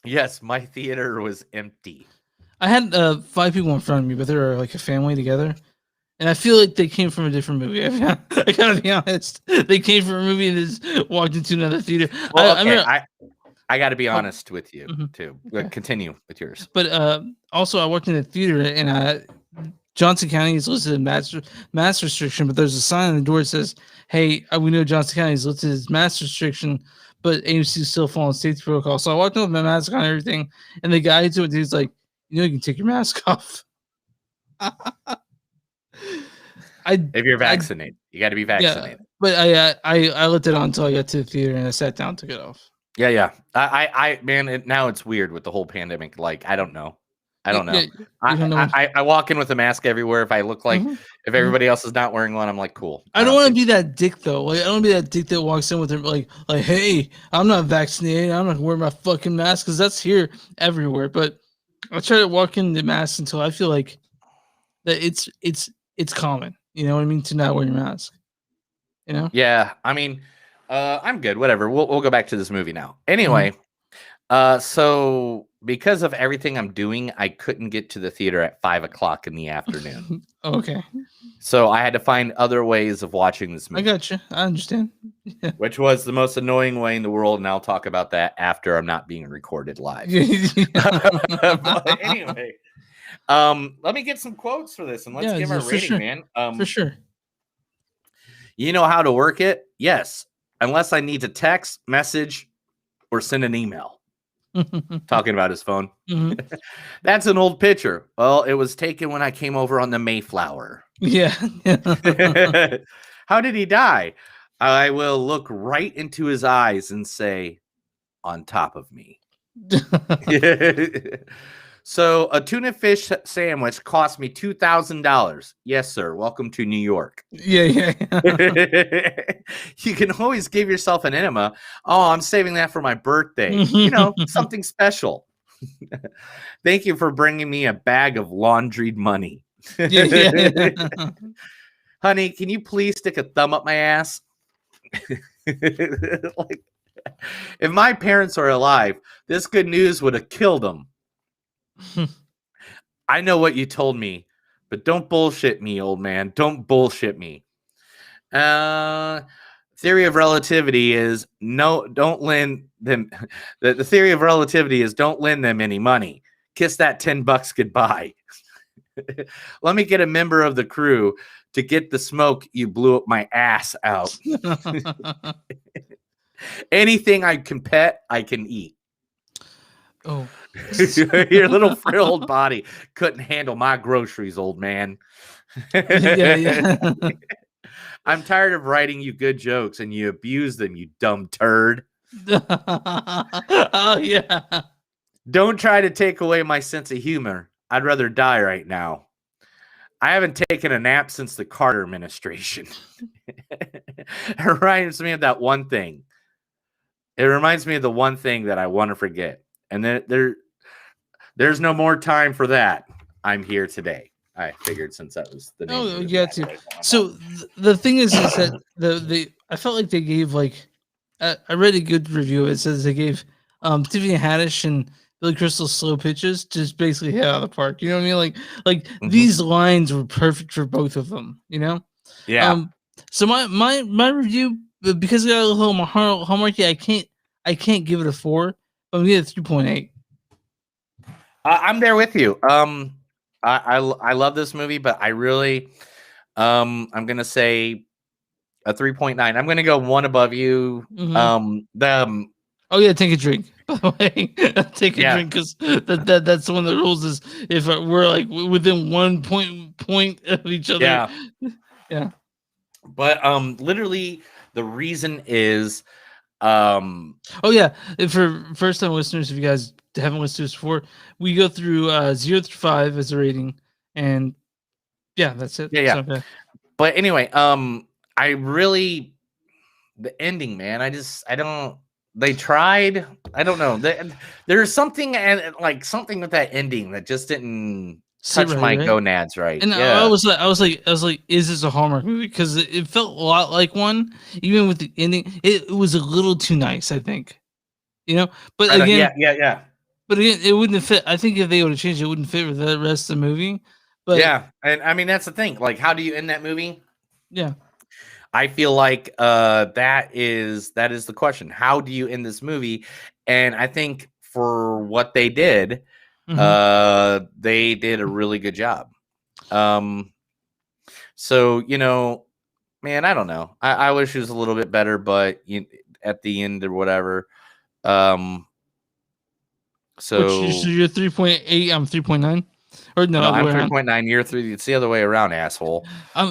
[SPEAKER 1] Yes, my theater was empty.
[SPEAKER 2] I had 5 people in front of me, but they were like a family together, and I feel like they came from a different movie. I gotta be honest. They came from a movie and just walked into another theater.
[SPEAKER 1] Well, I got to be honest with you too. Continue with yours.
[SPEAKER 2] But also, I worked in a theater, and Johnson County is listed as mass restriction, but there's a sign on the door that says, "Hey, we know Johnson County is listed as mass restriction, but AMC is still following safety protocol." So I walked in with my mask on and everything, and the guy to it, he's like, "You can take your mask off."
[SPEAKER 1] If you're vaccinated, you got to be vaccinated.
[SPEAKER 2] Yeah, but I let it on until I got to the theater and I sat down, took it off.
[SPEAKER 1] Yeah. Man, now it's weird with the whole pandemic. Like, I don't know. I walk in with a mask everywhere. If I look like if everybody else is not wearing one, I'm like, cool.
[SPEAKER 2] I don't want to be that dick though. Like, I don't want to be that dick that walks in with him like, hey, I'm not vaccinated. I'm not wearing my fucking mask because that's here everywhere. But I try to walk in the mask until I feel like that it's common. You know what I mean? To not wear your mask.
[SPEAKER 1] Yeah. I mean, I'm good. Whatever. We'll go back to this movie now. Anyway, So because of everything I'm doing, I couldn't get to the theater at 5:00 in the afternoon.
[SPEAKER 2] Okay.
[SPEAKER 1] So I had to find other ways of watching this movie.
[SPEAKER 2] I got you. I understand. Yeah.
[SPEAKER 1] Which was the most annoying way in the world, and I'll talk about that after I'm not being recorded live. But anyway, let me get some quotes for this, and let's give our rating, man.
[SPEAKER 2] For sure.
[SPEAKER 1] You know how to work it? Yes. Unless I need to text, message, or send an email. Talking about his phone.
[SPEAKER 2] Mm-hmm.
[SPEAKER 1] That's an old picture. Well, it was taken when I came over on the Mayflower.
[SPEAKER 2] Yeah.
[SPEAKER 1] How did he die? I will look right into his eyes and say, on top of me. So a tuna fish sandwich cost me $2,000. Yes, sir. Welcome to New York.
[SPEAKER 2] Yeah.
[SPEAKER 1] You can always give yourself an enema. Oh, I'm saving that for my birthday. You know, something special. Thank you for bringing me a bag of laundried money. Honey, can you please stick a thumb up my ass? Like, if my parents are alive, this good news would have killed them. I know what you told me, but don't bullshit me, old man. Don't bullshit me. Theory of relativity is don't lend them. The theory of relativity is don't lend them any money. Kiss that $10 goodbye. Let me get a member of the crew to get the smoke you blew up my ass out. Anything I can pet, I can eat.
[SPEAKER 2] Oh,
[SPEAKER 1] your little frilled body couldn't handle my groceries, old man.
[SPEAKER 2] Yeah.
[SPEAKER 1] I'm tired of writing you good jokes and you abuse them, you dumb turd.
[SPEAKER 2] Oh, yeah.
[SPEAKER 1] Don't try to take away my sense of humor. I'd rather die right now. I haven't taken a nap since the Carter administration. It reminds me of that one thing. It reminds me of the one thing that I want to forget. And then there's no more time for that. I'm here today. I figured since that was the name.
[SPEAKER 2] Oh, you got to. So the thing is that I felt like they gave I read a good review. It says they gave Tiffany Haddish and Billy Crystal slow pitches, just basically hit out of the park. You know what I mean? Like these lines were perfect for both of them. You know?
[SPEAKER 1] Yeah.
[SPEAKER 2] So my review, because I got a little hallmarky, I can't give it a 4. But I'm gonna get a 3.8.
[SPEAKER 1] I'm there with you. I love this movie, but I really, I'm gonna say a 3.9. I'm gonna go one above you.
[SPEAKER 2] Mm-hmm. Oh yeah, take a drink. By the way, take a drink because that's one of the rules. Is if we're like within 1 point of each other. Yeah.
[SPEAKER 1] But literally, the reason is,
[SPEAKER 2] oh yeah, for first time listeners, if you guys haven't listened to us before, we go through 0 through 5 as a rating, and yeah, that's it.
[SPEAKER 1] Yeah.
[SPEAKER 2] So, okay.
[SPEAKER 1] But anyway, I really the ending, man. I don't. They tried. I don't know. There's something and like something with that ending that just didn't touch my gonads right.
[SPEAKER 2] And
[SPEAKER 1] yeah.
[SPEAKER 2] I was like, is this a Hallmark movie? Because it felt a lot like one, even with the ending. It was a little too nice, I think. You know, but again,
[SPEAKER 1] yeah.
[SPEAKER 2] But again, it wouldn't have fit. I think if they would have changed it, wouldn't fit with the rest of the movie. But
[SPEAKER 1] yeah, and I mean that's the thing. Like, how do you end that movie?
[SPEAKER 2] Yeah.
[SPEAKER 1] I feel like that is the question. How do you end this movie? And I think for what they did, they did a really good job. So, you know, man, I don't know. I wish it was a little bit better, but at the end or whatever. So
[SPEAKER 2] you're 3.8. I'm 3.9. Or no,
[SPEAKER 1] I'm 3.9. You're 3. It's the other way around, asshole.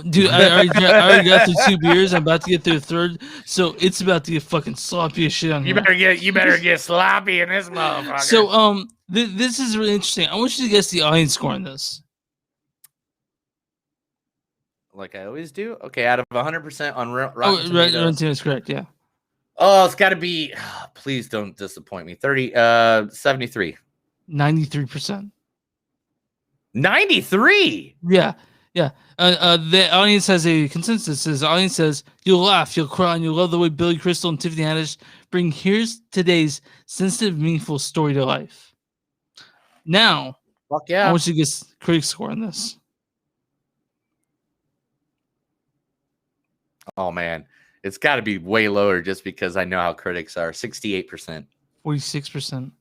[SPEAKER 2] Dude, I already got through 2 beers. I'm about to get through a third, so it's about to get fucking sloppy as shit on here.
[SPEAKER 1] You better get sloppy in this motherfucker.
[SPEAKER 2] So this is really interesting. I want you to guess the audience score on this.
[SPEAKER 1] Like I always do. Okay, out of 100% on Rotten Tomatoes.
[SPEAKER 2] Rotten Tomatoes, correct? Yeah.
[SPEAKER 1] Oh, it's got to be. Please don't disappoint me. 73.
[SPEAKER 2] 93%.
[SPEAKER 1] 93.
[SPEAKER 2] Yeah. The audience has a consensus. The audience says you'll laugh, you'll cry, and you'll love the way Billy Crystal and Tiffany Haddish bring here's today's sensitive, meaningful story to life. Now,
[SPEAKER 1] fuck yeah.
[SPEAKER 2] I want you to get critic score on this.
[SPEAKER 1] Oh man, it's got to be way lower just because I know how critics are. 68%.
[SPEAKER 2] 46%.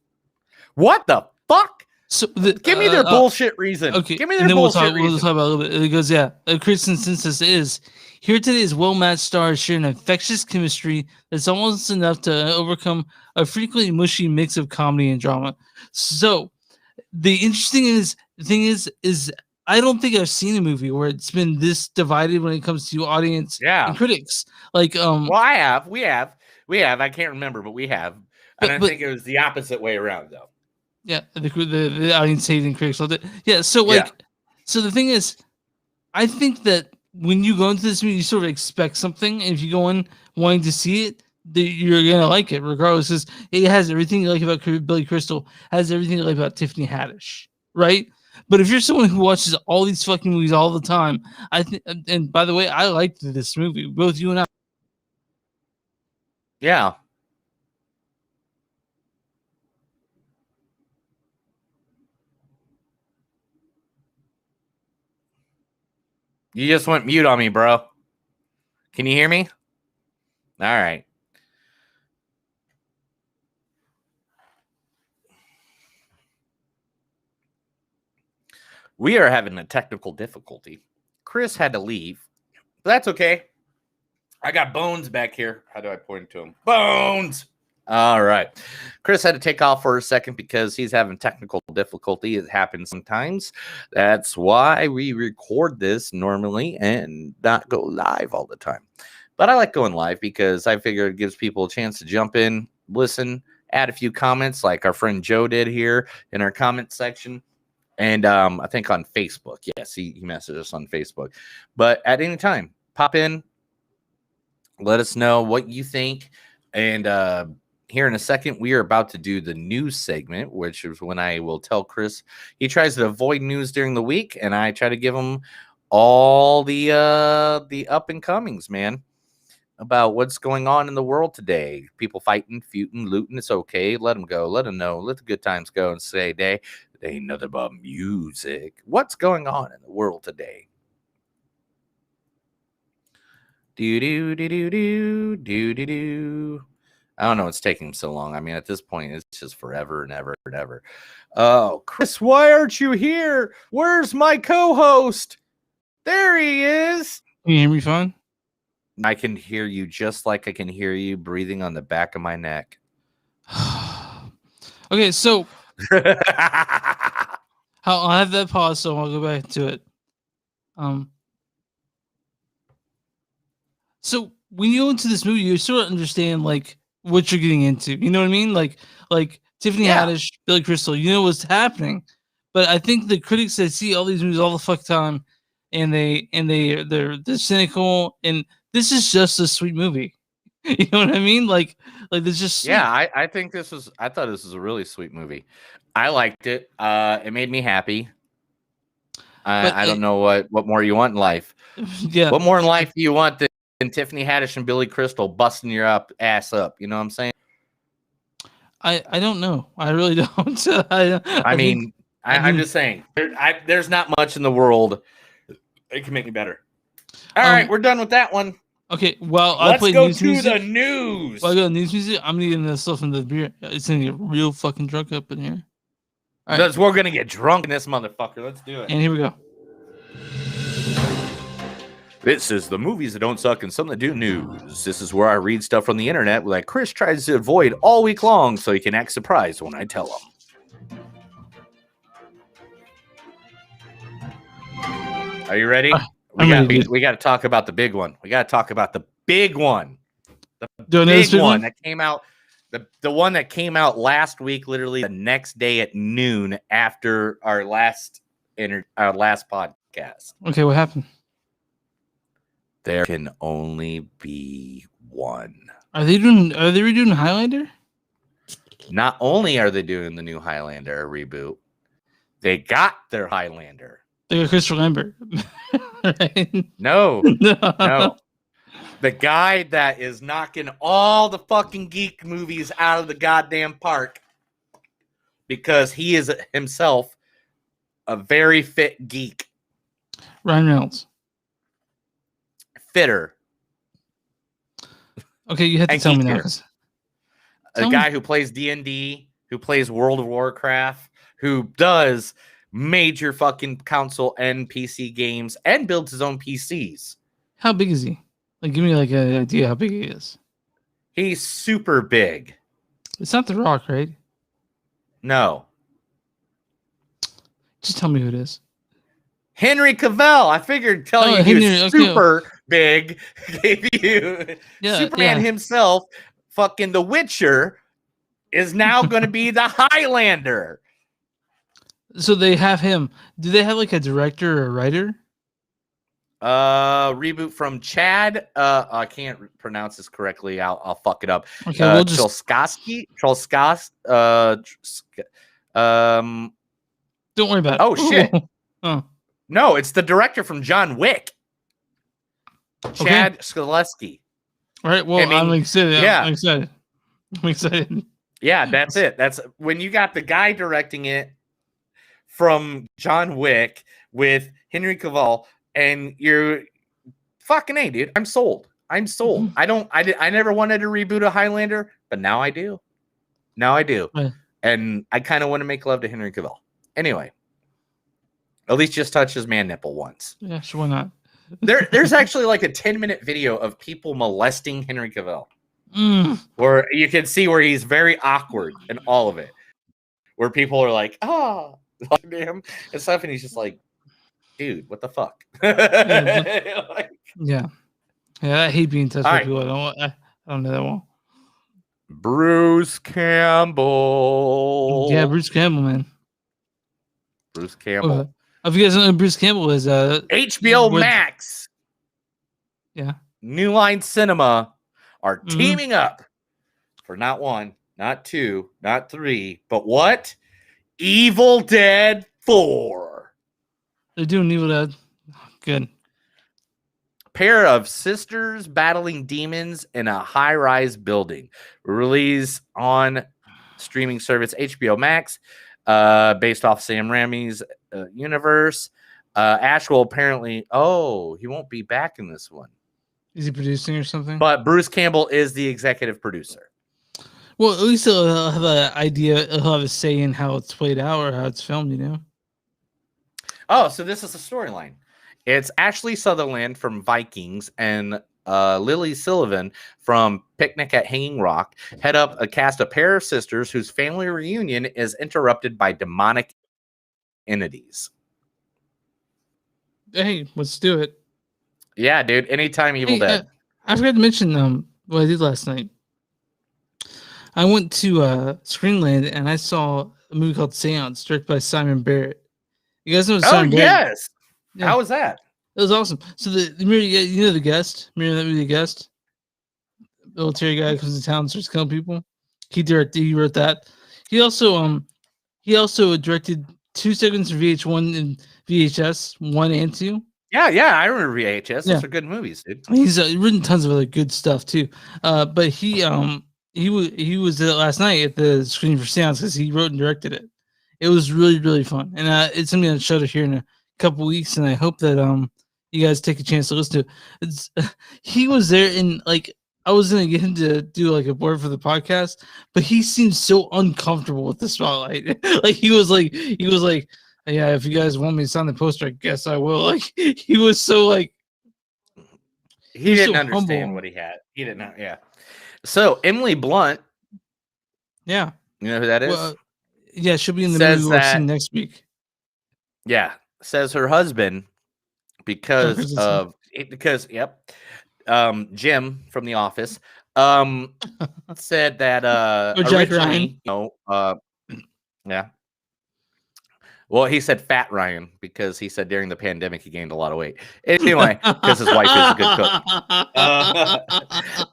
[SPEAKER 1] What the fuck?
[SPEAKER 2] So
[SPEAKER 1] give me their bullshit reason.
[SPEAKER 2] Okay,
[SPEAKER 1] give me their bullshit reason.
[SPEAKER 2] We'll talk about it a little bit. It goes, yeah. A critic's consensus is here today is well-matched stars share an infectious chemistry that's almost enough to overcome a frequently mushy mix of comedy and drama. So the interesting thing is I don't think I've seen a movie where it's been this divided when it comes to audience and critics. Like
[SPEAKER 1] well, I have. We have. I can't remember, but we have. And I think it was the opposite way around though.
[SPEAKER 2] Yeah, the audience hating critics loved it. Yeah, so so the thing is, I think that when you go into this movie, you sort of expect something, and if you go in wanting to see it, you're gonna like it regardless. Because it has everything you like about Billy Crystal, has everything you like about Tiffany Haddish, right? But if you're someone who watches all these fucking movies all the time, I think. And by the way, I liked this movie, both you and I.
[SPEAKER 1] Yeah. You just went mute on me, bro. Can you hear me? All right. We are having a technical difficulty. Chris had to leave, but that's okay. I got Bones back here. How do I point to him? Bones! All right. Chris had to take off for a second because he's having technical difficulty. It happens sometimes. That's why we record this normally and not go live all the time. But I like going live because I figure it gives people a chance to jump in, listen, add a few comments like our friend Joe did here in our comment section. And I think on Facebook. Yes, he messaged us on Facebook. But at any time, pop in. Let us know what you think. And here in a second, we are about to do the news segment, which is when I will tell Chris he tries to avoid news during the week, and I try to give him all the up and comings, man, about what's going on in the world today. People fighting, feuding, looting. It's okay. Let them go. Let them know. Let the good times go and say, they ain't nothing but music. What's going on in the world today? Do. I don't know what's taking him so long. I mean, at this point, it's just forever and ever and ever. Oh, Chris, why aren't you here? Where's my co-host? There he is.
[SPEAKER 2] Can you hear me fine?
[SPEAKER 1] I can hear you just like I can hear you breathing on the back of my neck.
[SPEAKER 2] Okay, so I'll have that pause, so I'll go back to it. So when you go into this movie, you sort of understand like what you're getting into. You know what I mean? Like Tiffany Haddish, Billy Crystal. You know what's happening. But I think the critics that see all these movies all the fuck time, and they're cynical, and this is just a sweet movie. You know what I mean? Like there's just sweet.
[SPEAKER 1] Yeah. I think I thought this was a really sweet movie. I liked it. It made me happy. I don't know what more you want in life.
[SPEAKER 2] Yeah.
[SPEAKER 1] What more in life do you want than Tiffany Haddish and Billy Crystal busting your ass up? You know what I'm saying?
[SPEAKER 2] I don't know. I really don't.
[SPEAKER 1] I'm just saying. There's not much in the world that can make me better. All right, we're done with that one.
[SPEAKER 2] Okay, well,
[SPEAKER 1] let's go to the news.
[SPEAKER 2] While I go to news music, I'm eating this stuff in the beer. It's gonna get real fucking drunk up in here.
[SPEAKER 1] All right. We're gonna get drunk in this motherfucker. Let's do it.
[SPEAKER 2] And here we go.
[SPEAKER 1] This is the movies that don't suck and some that do news. This is where I read stuff from the internet like Chris tries to avoid all week long so he can act surprised when I tell him. Are you ready? We got to talk about the big one. We got to talk about the big one. The big one that came out. The one that came out last week, literally the next day at noon after our last podcast.
[SPEAKER 2] Okay, what happened?
[SPEAKER 1] There can only be one.
[SPEAKER 2] Are they redoing Highlander?
[SPEAKER 1] Not only are they doing the new Highlander reboot, they got their Highlander.
[SPEAKER 2] They got Christopher Lambert.
[SPEAKER 1] Right? No. The guy that is knocking all the fucking geek movies out of the goddamn park because he is himself a very fit geek.
[SPEAKER 2] Ryan Reynolds.
[SPEAKER 1] Fitter.
[SPEAKER 2] Okay, you have to tell me now.
[SPEAKER 1] A guy who plays D&D, who plays World of Warcraft, who does major fucking console and PC games and builds his own PCs.
[SPEAKER 2] How big is he? Like, give me like an idea how big he is.
[SPEAKER 1] He's super big.
[SPEAKER 2] It's not The Rock, right?
[SPEAKER 1] No.
[SPEAKER 2] Just tell me who it is.
[SPEAKER 1] Henry Cavill. I figured telling you he was super big gave you Superman himself. Fucking The Witcher is now going to be the Highlander.
[SPEAKER 2] So they have him. Do they have like a director or a writer?
[SPEAKER 1] Reboot from Chad. I can't pronounce this correctly. I'll fuck it up.
[SPEAKER 2] Okay, we'll just
[SPEAKER 1] Cholskowski.
[SPEAKER 2] Don't worry about it.
[SPEAKER 1] Oh shit.
[SPEAKER 2] Oh.
[SPEAKER 1] No, it's the director from John Wick. Chad Skaleski.
[SPEAKER 2] All right. Well, I'm excited.
[SPEAKER 1] Yeah.
[SPEAKER 2] I'm excited.
[SPEAKER 1] Yeah, that's it. That's when you got the guy directing it from John Wick with Henry Cavill, and you're fucking A, dude. I'm sold. I never wanted to reboot a Highlander, but now I do.
[SPEAKER 2] Yeah.
[SPEAKER 1] And I kind of want to make love to Henry Cavill. Anyway, at least just touch his man nipple once.
[SPEAKER 2] Yeah, sure, why not?
[SPEAKER 1] There's actually like a 10-minute video of people molesting Henry Cavill. Where you can see where he's very awkward in all of it. Where people are like, oh, like him and stuff, and he's just like, dude, what the fuck?
[SPEAKER 2] Yeah. I hate being touched by people. I don't know that one.
[SPEAKER 1] Bruce Campbell.
[SPEAKER 2] Yeah, Bruce Campbell, man.
[SPEAKER 1] Bruce Campbell.
[SPEAKER 2] If you guys don't know who Bruce Campbell is,
[SPEAKER 1] HBO Max.
[SPEAKER 2] Yeah.
[SPEAKER 1] New Line Cinema are teaming up for not one, not two, not three, but what? Evil Dead 4.
[SPEAKER 2] They're doing Evil Dead. Good.
[SPEAKER 1] Pair of sisters battling demons in a high-rise building. Release on streaming service HBO Max, based off Sam Raimi's universe. Ash will apparently... Oh, he won't be back in this one.
[SPEAKER 2] Is he producing or something?
[SPEAKER 1] But Bruce Campbell is the executive producer.
[SPEAKER 2] Well, at least he'll have an idea. He'll have a say in how it's played out or how it's filmed, you know?
[SPEAKER 1] Oh, so this is a storyline. It's Ashley Sutherland from Vikings and Lily Sullivan from Picnic at Hanging Rock head up a cast of pair of sisters whose family reunion is interrupted by demonic entities.
[SPEAKER 2] Hey, let's do it.
[SPEAKER 1] Yeah, dude. Anytime Evil Dead.
[SPEAKER 2] I forgot to mention what I did last night. I went to Screenland and I saw a movie called Seance, directed by Simon Barrett. You guys know Simon Barrett?
[SPEAKER 1] Yes.
[SPEAKER 2] Yeah.
[SPEAKER 1] How was that?
[SPEAKER 2] It was awesome. So you know The Guest? Remember that movie, The Guest? Military guy comes to town and starts killing people. He wrote that. He also directed 2 seconds of VH1 and VHS 1 and 2.
[SPEAKER 1] Yeah, I remember VHS. Those are good movies, dude.
[SPEAKER 2] He's written tons of other good stuff too. But he was there last night at the screening for Seance because he wrote and directed it. It was really, really fun, and it's something that showed it here in a couple weeks, and I hope that you guys take a chance to listen to it. He was there, and like I was gonna get him to do like a board for the podcast, but he seemed so uncomfortable with the spotlight. Like he was like, yeah, if you guys want me to sign the poster, I guess I will. Like he was so like
[SPEAKER 1] he didn't
[SPEAKER 2] so
[SPEAKER 1] understand
[SPEAKER 2] humble.
[SPEAKER 1] what he had. He didn't know. Yeah. So Emily Blunt.
[SPEAKER 2] Yeah.
[SPEAKER 1] You know who that is?
[SPEAKER 2] Well, yeah, she'll be in the movie we'll see next week.
[SPEAKER 1] Yeah. Says her husband because Jim from The Office said that
[SPEAKER 2] Jack Ryan.
[SPEAKER 1] Yeah. Well, he said Fat Ryan because he said during the pandemic he gained a lot of weight. Anyway, because his wife is a good cook.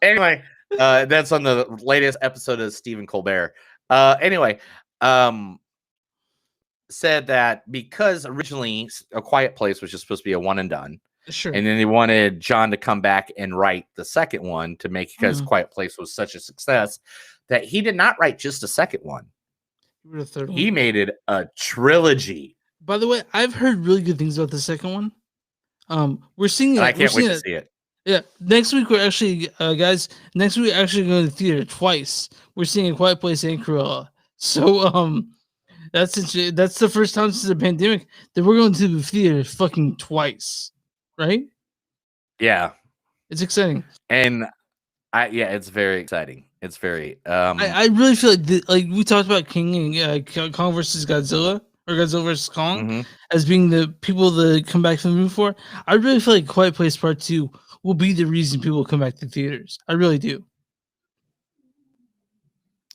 [SPEAKER 1] Anyway, that's on the latest episode of Stephen Colbert. Said that because originally A Quiet Place was just supposed to be a one and done,
[SPEAKER 2] Sure.
[SPEAKER 1] And then they wanted John to come back and write the second one to make, because Quiet Place was such a success that he did not write just a second one. He made it a trilogy.
[SPEAKER 2] By the way, I've heard really good things about the second one. We're seeing it.
[SPEAKER 1] I can't wait to see it.
[SPEAKER 2] Yeah, next week we're actually, guys. Next week we're actually going to the theater twice. We're seeing A Quiet Place and Cruella. So that's the first time since the pandemic that we're going to the theater fucking twice, right?
[SPEAKER 1] Yeah,
[SPEAKER 2] it's exciting.
[SPEAKER 1] And it's very exciting. It's very.
[SPEAKER 2] I really feel like we talked about King and Kong versus Godzilla, or Godzilla versus Kong, as being the people that come back from the movie for. I really feel like Quiet Place Part 2 will be the reason people come back to theaters. I really do.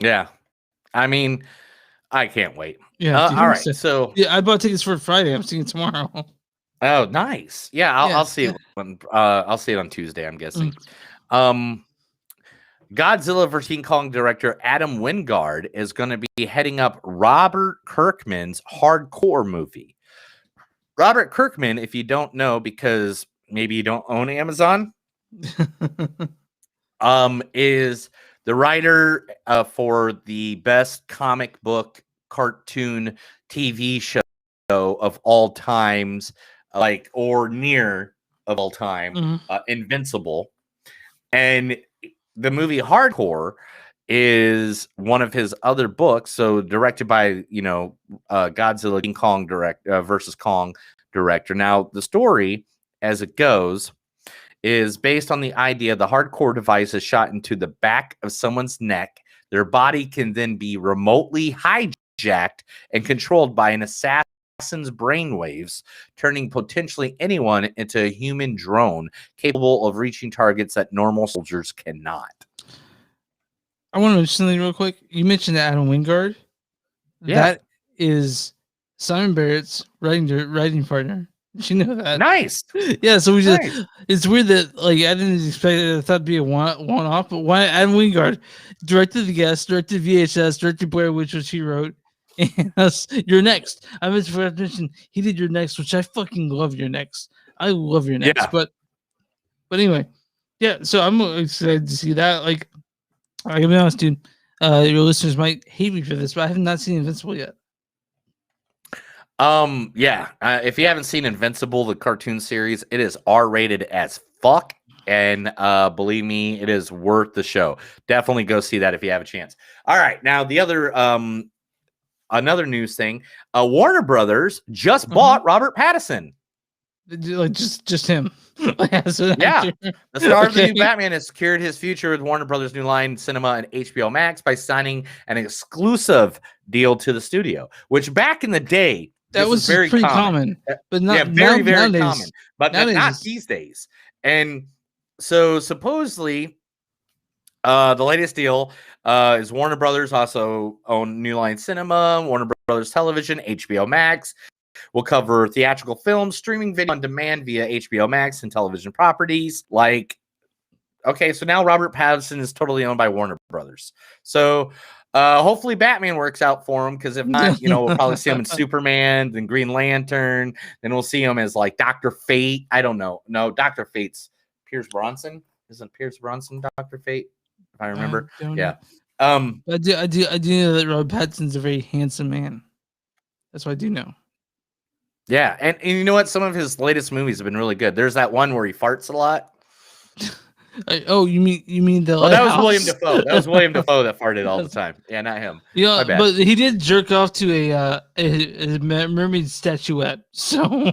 [SPEAKER 1] Yeah, I mean, I can't wait.
[SPEAKER 2] Yeah.
[SPEAKER 1] All right. So
[SPEAKER 2] yeah, I bought tickets for Friday. I'm seeing it tomorrow.
[SPEAKER 1] Oh, nice. Yeah, I'll see it. I'll see it on Tuesday, I'm guessing. Godzilla vs. King Kong director Adam Wingard is going to be heading up Robert Kirkman's hardcore movie. Robert Kirkman, if you don't know, because maybe you don't own Amazon, is the writer for the best comic book cartoon TV show of all times, like, or near of all time, Invincible. And the movie Hardcore is one of his other books, so directed by Godzilla King Kong versus Kong director. Now the story, as it goes, is based on the idea the hardcore device is shot into the back of someone's neck. Their body can then be remotely hijacked and controlled by an assassin's brainwaves, turning potentially anyone into a human drone capable of reaching targets that normal soldiers cannot.
[SPEAKER 2] I want to mention something real quick. You mentioned Adam Wingard.
[SPEAKER 1] Yeah.
[SPEAKER 2] That is Simon Barrett's writing partner. Did you know that?
[SPEAKER 1] Nice.
[SPEAKER 2] Yeah, so we just it's weird that like I didn't expect it. I thought it'd be a one off, but why Adam Wingard directed The Guest, directed VHS, directed Blair Witch, which he wrote, and You're Next. I forgot to mention he did Your Next, which I fucking love. Your Next. I love Your Next.
[SPEAKER 1] Yeah.
[SPEAKER 2] But anyway, yeah, so I'm excited to see that. Like, I gotta be honest, dude. Your listeners might hate me for this, but I have not seen Invincible yet.
[SPEAKER 1] If you haven't seen Invincible, the cartoon series, it is R-rated as fuck, and believe me, it is worth the show. Definitely go see that if you have a chance. All right, now the other another news thing, Warner Brothers just bought Robert Pattinson.
[SPEAKER 2] Like just him.
[SPEAKER 1] Yeah, the star of the new Batman has secured his future with Warner Brothers' New Line Cinema and HBO Max by signing an exclusive deal to the studio, which back in the day,
[SPEAKER 2] that was
[SPEAKER 1] very
[SPEAKER 2] pretty common. But not
[SPEAKER 1] very
[SPEAKER 2] nowadays,
[SPEAKER 1] common, but not these days. And so supposedly, the latest deal is Warner Brothers also own New Line Cinema, Warner Brothers Television, HBO Max. Will cover theatrical films, streaming video on demand via HBO Max and television properties. Like, okay, so now Robert Pattinson is totally owned by Warner Brothers. So hopefully Batman works out for him, because if not, we'll probably see him in Superman, then Green Lantern, then we'll see him as like Dr. Fate. I don't know. No, Dr. Fate's Pierce Bronson. Isn't Pierce Bronson Dr. Fate? If I remember. Yeah.
[SPEAKER 2] I do know that Robert Pattinson's a very handsome man. That's what I do know.
[SPEAKER 1] Yeah, and you know what? Some of his latest movies have been really good. There's that one where he farts a lot.
[SPEAKER 2] You mean the?
[SPEAKER 1] Oh, that was William Dafoe. That was William Dafoe that farted all the time. Yeah, not him.
[SPEAKER 2] Yeah, but he did jerk off to a mermaid statuette. So.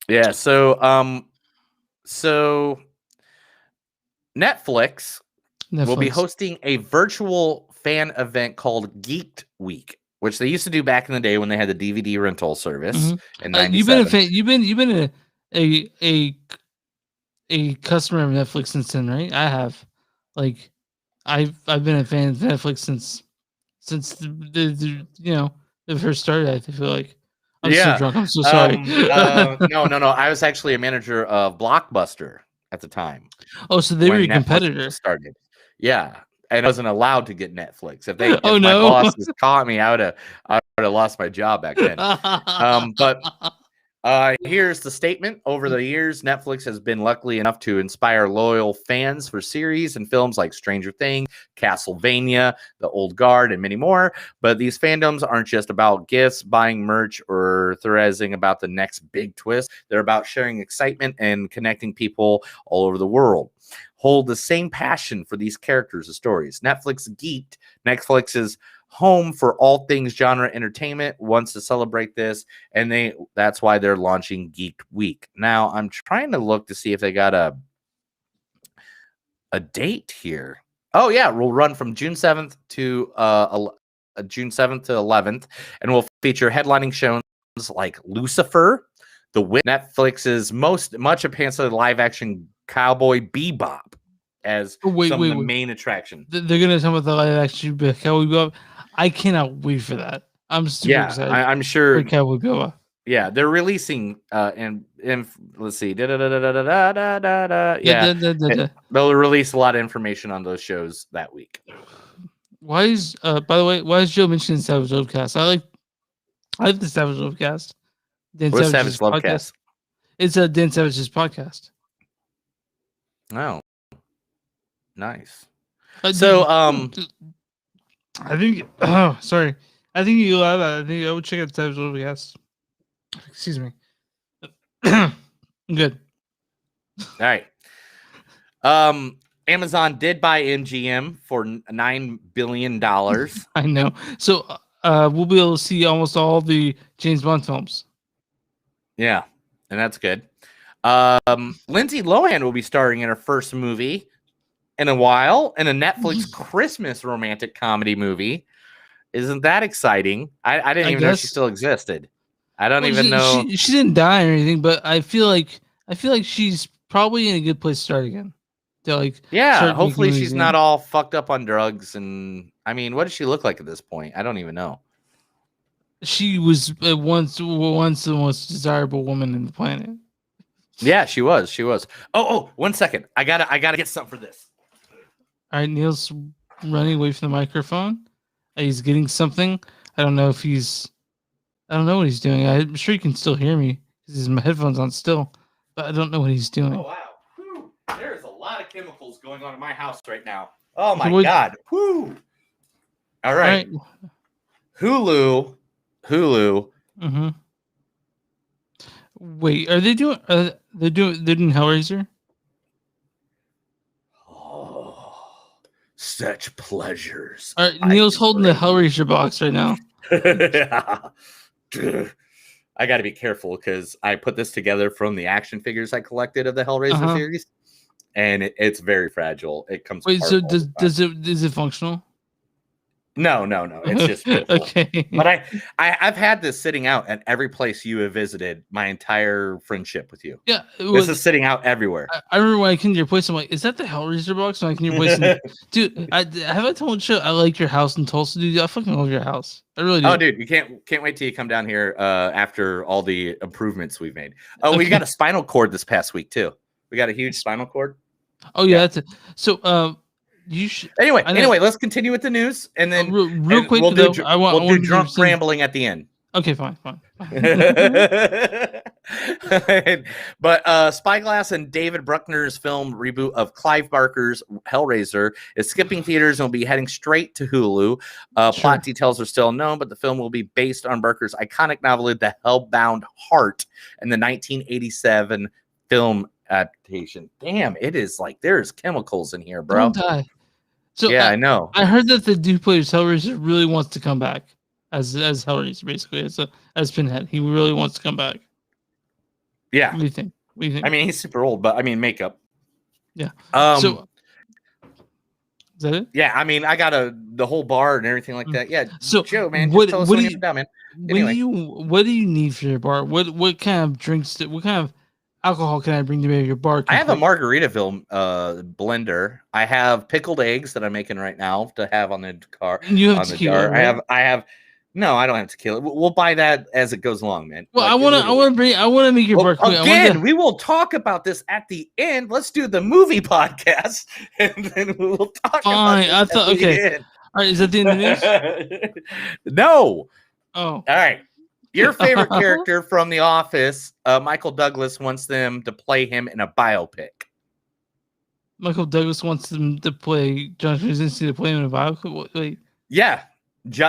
[SPEAKER 1] Yeah. So Netflix will be hosting a virtual fan event called Geeked Week, which they used to do back in the day when they had the DVD rental service. In 97.
[SPEAKER 2] You've been a fan. You've been a customer of Netflix since then, right? I have. Like, I've been a fan of Netflix since the first started. I feel like I'm so drunk. I'm so sorry.
[SPEAKER 1] No. I was actually a manager of Blockbuster at the time.
[SPEAKER 2] Oh, so they were your competitor.
[SPEAKER 1] Started. Yeah. And I wasn't allowed to get Netflix. If my bosses caught me, I would have lost my job back then. But Here's the statement. Over the years, Netflix has been lucky enough to inspire loyal fans for series and films like Stranger Things, Castlevania, The Old Guard, and many more. But these fandoms aren't just about gifts, buying merch, or theorizing about the next big twist. They're about sharing excitement and connecting people all over the world. Hold the same passion for these characters and stories. Netflix geeked. Netflix is home for all things genre entertainment, wants to celebrate this, and that's why they're launching Geek Week. Now I'm trying to look to see if they got a date here. Oh yeah, we'll run from June 7th to June 7th to 11th, and we'll feature headlining shows like Lucifer, The Witch, Netflix's much apparently live action Cowboy Bebop as some of the main attraction.
[SPEAKER 2] They're gonna talk about the live action Cowboy Bebop. I cannot wait for that. I'm super excited.
[SPEAKER 1] I'm sure.
[SPEAKER 2] For Cowboy Bebop.
[SPEAKER 1] Yeah, they're releasing and let's see. Yeah, they'll release a lot of information on those shows that week.
[SPEAKER 2] Why is by the way, why is Joe mentioning Savage Lovecast? I like the Savage Lovecast.
[SPEAKER 1] What's Savage Lovecast?
[SPEAKER 2] It's a Dan Savage's podcast.
[SPEAKER 1] Oh, nice.
[SPEAKER 2] So I think sorry. I think you love that. I think I would check out Savage Lovecast. Excuse me. Good.
[SPEAKER 1] All right. Amazon did buy MGM for $9 billion.
[SPEAKER 2] I know. So we'll be able to see almost all the James Bond films.
[SPEAKER 1] Yeah, and that's good. Lindsay Lohan will be starring in her first movie in a while in a Netflix Christmas romantic comedy movie. Isn't that exciting? I didn't even know she still existed. I don't even know.
[SPEAKER 2] She didn't die or anything, but I feel like she's probably in a good place to start again. To
[SPEAKER 1] hopefully she's not all fucked up on drugs. And I mean, what does she look like at this point? I don't even know.
[SPEAKER 2] She was once the most desirable woman in the planet.
[SPEAKER 1] Yeah, she was. Oh, 1 second. I gotta get something for this.
[SPEAKER 2] All right, Neil's running away from the microphone. He's getting something. I don't know what he's doing. I'm sure you can still hear me because my headphones on still, but I don't know what he's doing.
[SPEAKER 1] Oh wow. Whew. There's a lot of chemicals going on in my house right now. Oh my god. Whoo. All right. Hulu.
[SPEAKER 2] Mm-hmm. Wait, are they doing? They're doing Hellraiser?
[SPEAKER 1] Oh, such pleasures.
[SPEAKER 2] All right, Neil's holding the Hellraiser box right now.
[SPEAKER 1] I got to be careful because I put this together from the action figures I collected of the Hellraiser series, and it's very fragile. It comes.
[SPEAKER 2] Wait, so is it functional?
[SPEAKER 1] No. It's just beautiful.
[SPEAKER 2] Okay.
[SPEAKER 1] But I've had this sitting out at every place you have visited my entire friendship with you.
[SPEAKER 2] Yeah.
[SPEAKER 1] This is sitting out everywhere.
[SPEAKER 2] I remember when I came to your place, I'm like, is that the Hellraiser box? When I came to your place, dude, have I told you I like your house in Tulsa, dude? I fucking love your house. I really do.
[SPEAKER 1] Oh, dude, you can't wait till you come down here after all the improvements we've made. Oh, we got a spinal cord this past week too. We got a huge spinal cord.
[SPEAKER 2] Oh yeah. That's it. So you should
[SPEAKER 1] anyway, let's continue with the news, and then
[SPEAKER 2] real quick,
[SPEAKER 1] we'll do drunk rambling at the end.
[SPEAKER 2] Okay, fine.
[SPEAKER 1] But Spyglass and David Bruckner's film reboot of Clive Barker's Hellraiser is skipping theaters and will be heading straight to Hulu. Plot details are still unknown, but the film will be based on Barker's iconic novel, The Hellbound Heart, and the 1987 film adaptation. Damn, it is like there's chemicals in here, bro.
[SPEAKER 2] Don't die. So
[SPEAKER 1] yeah, I know.
[SPEAKER 2] I heard that the dude plays Hellraiser really wants to come back as Hellraiser, basically as Pinhead. He really wants to come back.
[SPEAKER 1] Yeah.
[SPEAKER 2] What do you think?
[SPEAKER 1] I mean, he's super old, but I mean, makeup.
[SPEAKER 2] Yeah.
[SPEAKER 1] So
[SPEAKER 2] is that it?
[SPEAKER 1] Yeah, I mean, I got the whole bar and everything like that. Yeah.
[SPEAKER 2] So
[SPEAKER 1] Joe, man,
[SPEAKER 2] what
[SPEAKER 1] tell us
[SPEAKER 2] do you
[SPEAKER 1] about, man.
[SPEAKER 2] Anyway. What do you need for your bar? What kind of drinks? What kind of alcohol can I bring to your bar?
[SPEAKER 1] I have a Margaritaville blender. I have pickled eggs that I'm making right now to have on the car.
[SPEAKER 2] You have tequila, right?
[SPEAKER 1] I have. No, I don't have tequila. We'll buy that as it goes along, man.
[SPEAKER 2] Well, I want to make your bar.
[SPEAKER 1] Again, we will talk about this at the end. Let's do the movie podcast, and then we will talk.
[SPEAKER 2] Fine.
[SPEAKER 1] About this
[SPEAKER 2] okay. All right. Is that the end of the news?
[SPEAKER 1] No.
[SPEAKER 2] Oh.
[SPEAKER 1] All right. Your favorite character from The Office, Michael Douglas wants them to play him in a biopic.
[SPEAKER 2] Michael Douglas wants them to play John Krasinski to play him in a biopic. Wait.
[SPEAKER 1] Yeah,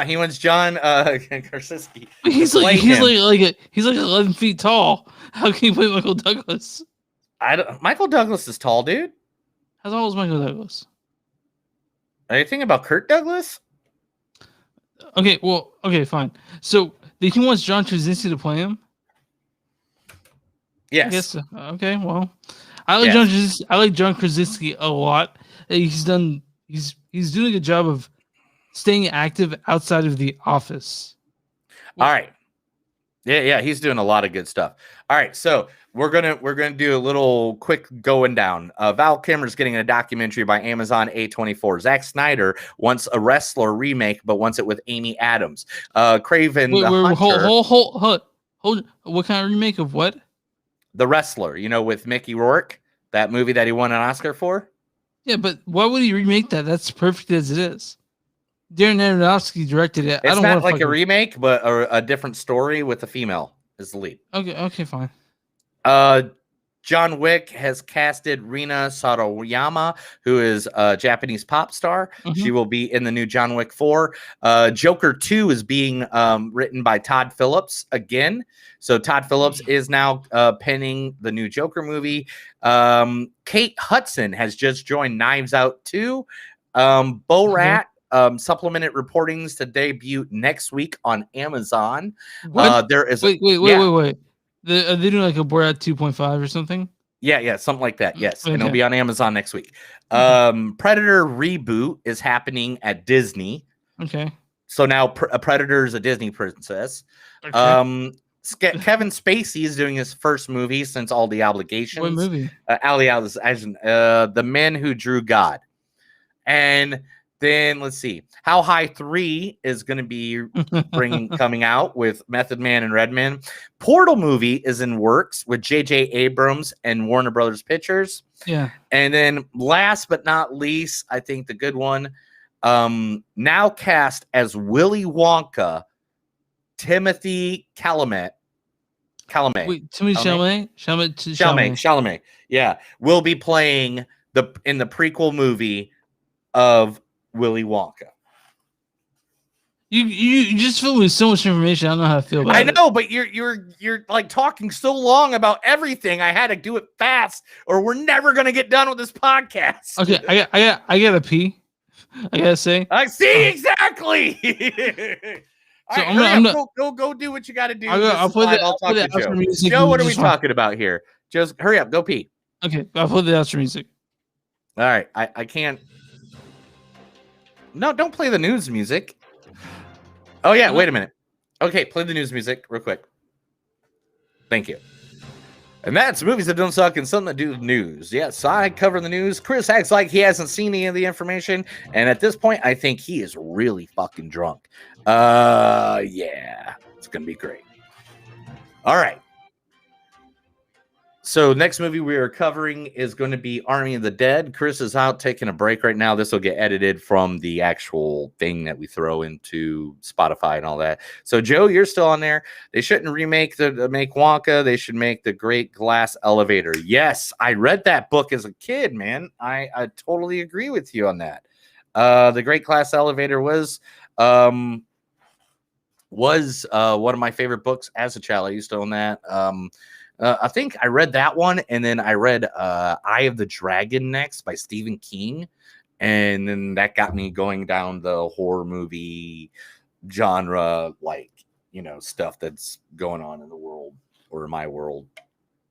[SPEAKER 1] he wants John Krasinski.
[SPEAKER 2] He's like 11 feet tall. How can you play Michael Douglas?
[SPEAKER 1] Michael Douglas is tall, dude.
[SPEAKER 2] How tall is Michael Douglas?
[SPEAKER 1] Are you thinking about Kirk Douglas?
[SPEAKER 2] Okay, fine. So he wants John Krasinski to play him.
[SPEAKER 1] Yes.
[SPEAKER 2] I guess so. Okay. Well, I like John Krasinski. I like John Krasinski a lot. He's doing a good job of staying active outside of The Office.
[SPEAKER 1] All right. Yeah, he's doing a lot of good stuff. All right, so we're gonna do a little quick going down. Val Kilmer's getting a documentary by Amazon A24. Zack Snyder wants a Wrestler remake, but wants it with Amy Adams. Craven the Hunter.
[SPEAKER 2] Hold. What kind of remake of what?
[SPEAKER 1] The Wrestler, with Mickey Rourke, that movie that he won an Oscar for.
[SPEAKER 2] Yeah, but why would he remake that? That's perfect as it is. Darren Aronofsky directed it.
[SPEAKER 1] It's not like a remake, but a different story with a female is the lead.
[SPEAKER 2] Okay, fine.
[SPEAKER 1] John Wick has casted Rina Sawayama, who is a Japanese pop star.
[SPEAKER 2] Mm-hmm.
[SPEAKER 1] She will be in the new John Wick 4. Joker 2 is being written by Todd Phillips again. So Todd Phillips is now penning the new Joker movie. Kate Hudson has just joined Knives Out 2. Borat supplemented reportings to debut next week on Amazon. There is
[SPEAKER 2] wait. Are they doing like a Borat 2.5 or something?
[SPEAKER 1] Yeah, something like that. Yes,
[SPEAKER 2] okay.
[SPEAKER 1] And it'll be on Amazon next week. Predator reboot is happening at Disney.
[SPEAKER 2] Okay.
[SPEAKER 1] So now Predator is a Disney princess.
[SPEAKER 2] Okay.
[SPEAKER 1] Kevin Spacey is doing his first movie since all the obligations.
[SPEAKER 2] What movie?
[SPEAKER 1] The Men Who Drew God. And then let's see. How High 3 is going to be coming out with Method Man and Redman. Portal movie is in works with J.J. Abrams and Warner Brothers Pictures.
[SPEAKER 2] Yeah.
[SPEAKER 1] And then last but not least, I think the good one, now cast as Willy Wonka, Timothy Chalamet.
[SPEAKER 2] Wait, Timothy
[SPEAKER 1] Chalamet. Yeah, will be playing in the prequel movie of Willy Wonka.
[SPEAKER 2] You just filled me with so much information. I don't know how to feel about it.
[SPEAKER 1] I know, but you're like talking so long about everything. I had to do it fast, or we're never gonna get done with this podcast.
[SPEAKER 2] Okay, I gotta pee. I gotta say.
[SPEAKER 1] I see exactly.
[SPEAKER 2] So
[SPEAKER 1] I'm gonna go do what you got to do.
[SPEAKER 2] I'll talk to Joe.
[SPEAKER 1] Joe, what are we talking about here? Just hurry up, go pee.
[SPEAKER 2] Okay, I'll play the outro music.
[SPEAKER 1] All right, I can't. No, don't play the news music. Oh, yeah, wait a minute. Okay, play the news music real quick. Thank you. And that's movies that don't suck and something that do with news. Yes, I cover the news. Chris acts like he hasn't seen any of the information. And at this point, I think he is really fucking drunk. Yeah, it's going to be great. All right. So next movie we are covering is going to be Army of the Dead. Chris is out taking a break right now. This will get edited from the actual thing that we throw into Spotify and all that. So Joe, you're still on there. They shouldn't remake make Wonka. They should make The Great Glass Elevator. Yes, I read that book as a kid, man. I totally agree with you on that. The Great Glass Elevator was one of my favorite books as a child. I used to own that. I think I read that one, and then I read Eye of the Dragon next by Stephen King, and then that got me going down the horror movie genre, like, stuff that's going on in the world or in my world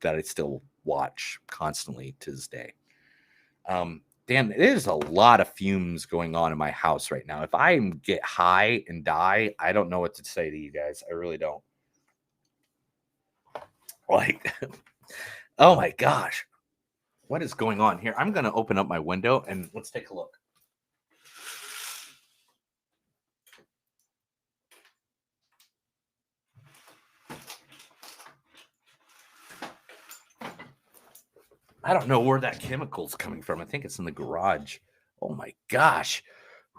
[SPEAKER 1] that I still watch constantly to this day. Damn, there's a lot of fumes going on in my house right now. If I get high and die, I don't know what to say to you guys. I really don't. Like, oh my gosh, what is going on here? I'm going to open up my window and let's take a look. I don't know where that chemical's coming from. I think it's in the garage. Oh my gosh.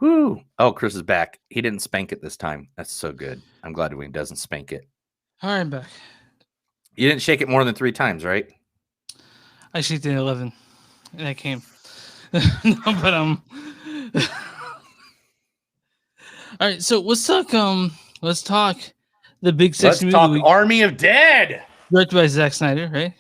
[SPEAKER 1] Whoo. Oh, Chris is back. He didn't spank it this time. That's so good. I'm glad when he doesn't spank it.
[SPEAKER 2] All right, I'm back.
[SPEAKER 1] You didn't shake it more than 3 times, right?
[SPEAKER 2] I shook it 11, and I came. No, but all right. So let's talk. Let's talk the big section movie.
[SPEAKER 1] Let's talk Army of Dead,
[SPEAKER 2] directed by Zack Snyder, right?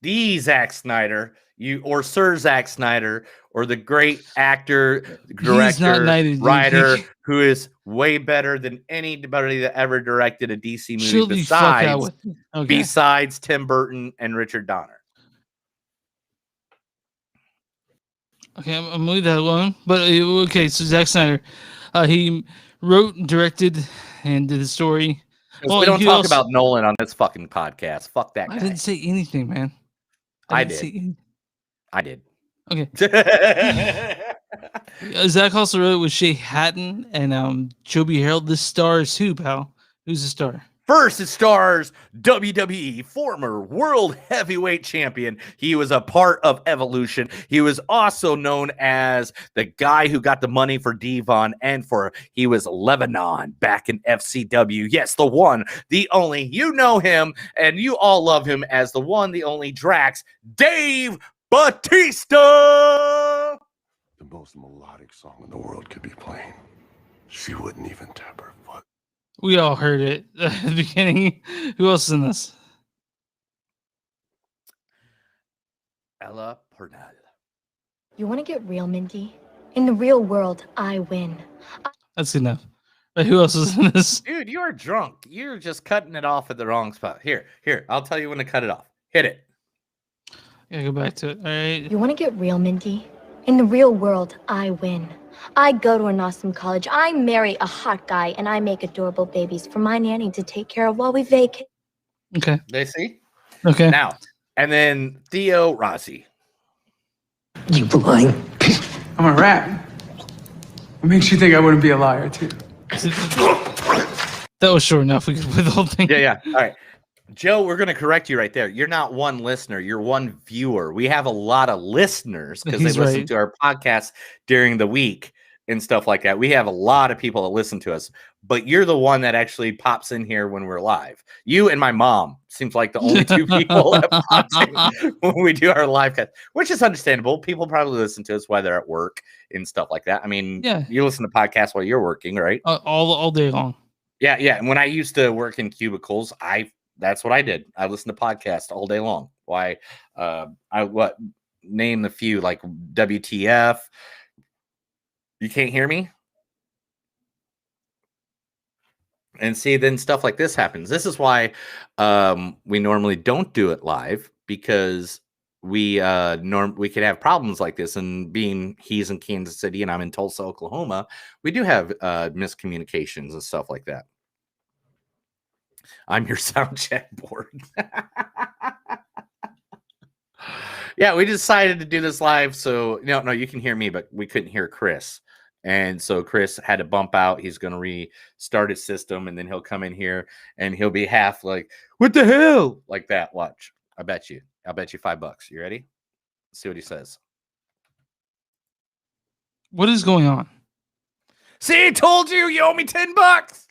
[SPEAKER 1] The Zack Snyder, or Sir Zack Snyder, or the great actor, director, writer, who is way better than anybody that ever directed a DC movie besides Tim Burton and Richard Donner.
[SPEAKER 2] Okay, I'm gonna leave that alone. But okay, so Zack Snyder, he wrote, directed, and did the story.
[SPEAKER 1] Well, we don't talk about Nolan on this fucking podcast. Fuck that guy.
[SPEAKER 2] I didn't say anything, man.
[SPEAKER 1] I did. I did.
[SPEAKER 2] Okay. Zach also wrote it with Shay Hatton and Joby Harold. This stars who, pal? Who's the star?
[SPEAKER 1] First, it stars WWE former World Heavyweight Champion. He was a part of Evolution. He was also known as the guy who got the money for Devon and he was Lebanon back in FCW. Yes, the one, the only. You know him, and you all love him as the one, the only Drax, Dave Bautista.
[SPEAKER 9] The most melodic song in the world could be playing. She wouldn't even tap her foot.
[SPEAKER 2] We all heard it at the beginning. Who else is in this?
[SPEAKER 1] Ella Purnell.
[SPEAKER 8] You want to get real, Mindy? In the real world, I win.
[SPEAKER 2] That's good enough. But who else is in this?
[SPEAKER 1] Dude, you are drunk. You're just cutting it off at the wrong spot. Here. I'll tell you when to cut it off. Hit it.
[SPEAKER 2] Yeah, go back to it. All right.
[SPEAKER 8] You want to get real, Mindy? In the real world, I win. I go to an awesome college. I marry a hot guy, and I make adorable babies for my nanny to take care of while we vacate.
[SPEAKER 2] Okay.
[SPEAKER 1] They see?
[SPEAKER 2] Okay.
[SPEAKER 1] Now, and then Theo Rossi.
[SPEAKER 10] You lying? I'm a rat. What makes you think I wouldn't be a liar, too?
[SPEAKER 2] That was short enough. We could put the whole thing.
[SPEAKER 1] Yeah. All right. Joe, we're going to correct you right there. You're not one listener. You're one viewer. We have a lot of listeners because they listen to our podcast during the week and stuff like that. We have a lot of people that listen to us, but you're the one that actually pops in here when we're live. You and my mom seems like the only 2 people that pops in when we do our live cast, which is understandable. People probably listen to us while they're at work and stuff like that. I mean, you listen to podcasts while you're working, right?
[SPEAKER 2] All day long.
[SPEAKER 1] Yeah. And when I used to work in cubicles, that's what I did. I listened to podcasts all day long. Why? Name the few, like WTF. You can't hear me? And see, then stuff like this happens. This is why we normally don't do it live, because we could have problems like this. And being he's in Kansas City and I'm in Tulsa, Oklahoma, we do have miscommunications and stuff like that. I'm your sound check board. Yeah, we decided to do this live. So no, you can hear me, but we couldn't hear Chris. And so Chris had to bump out. He's going to restart his system, and then he'll come in here and he'll be half like, what the hell? Like that. Watch. I'll bet you $5. You ready? Let's see what he says.
[SPEAKER 2] What is going on?
[SPEAKER 1] See, I told you owe me $10.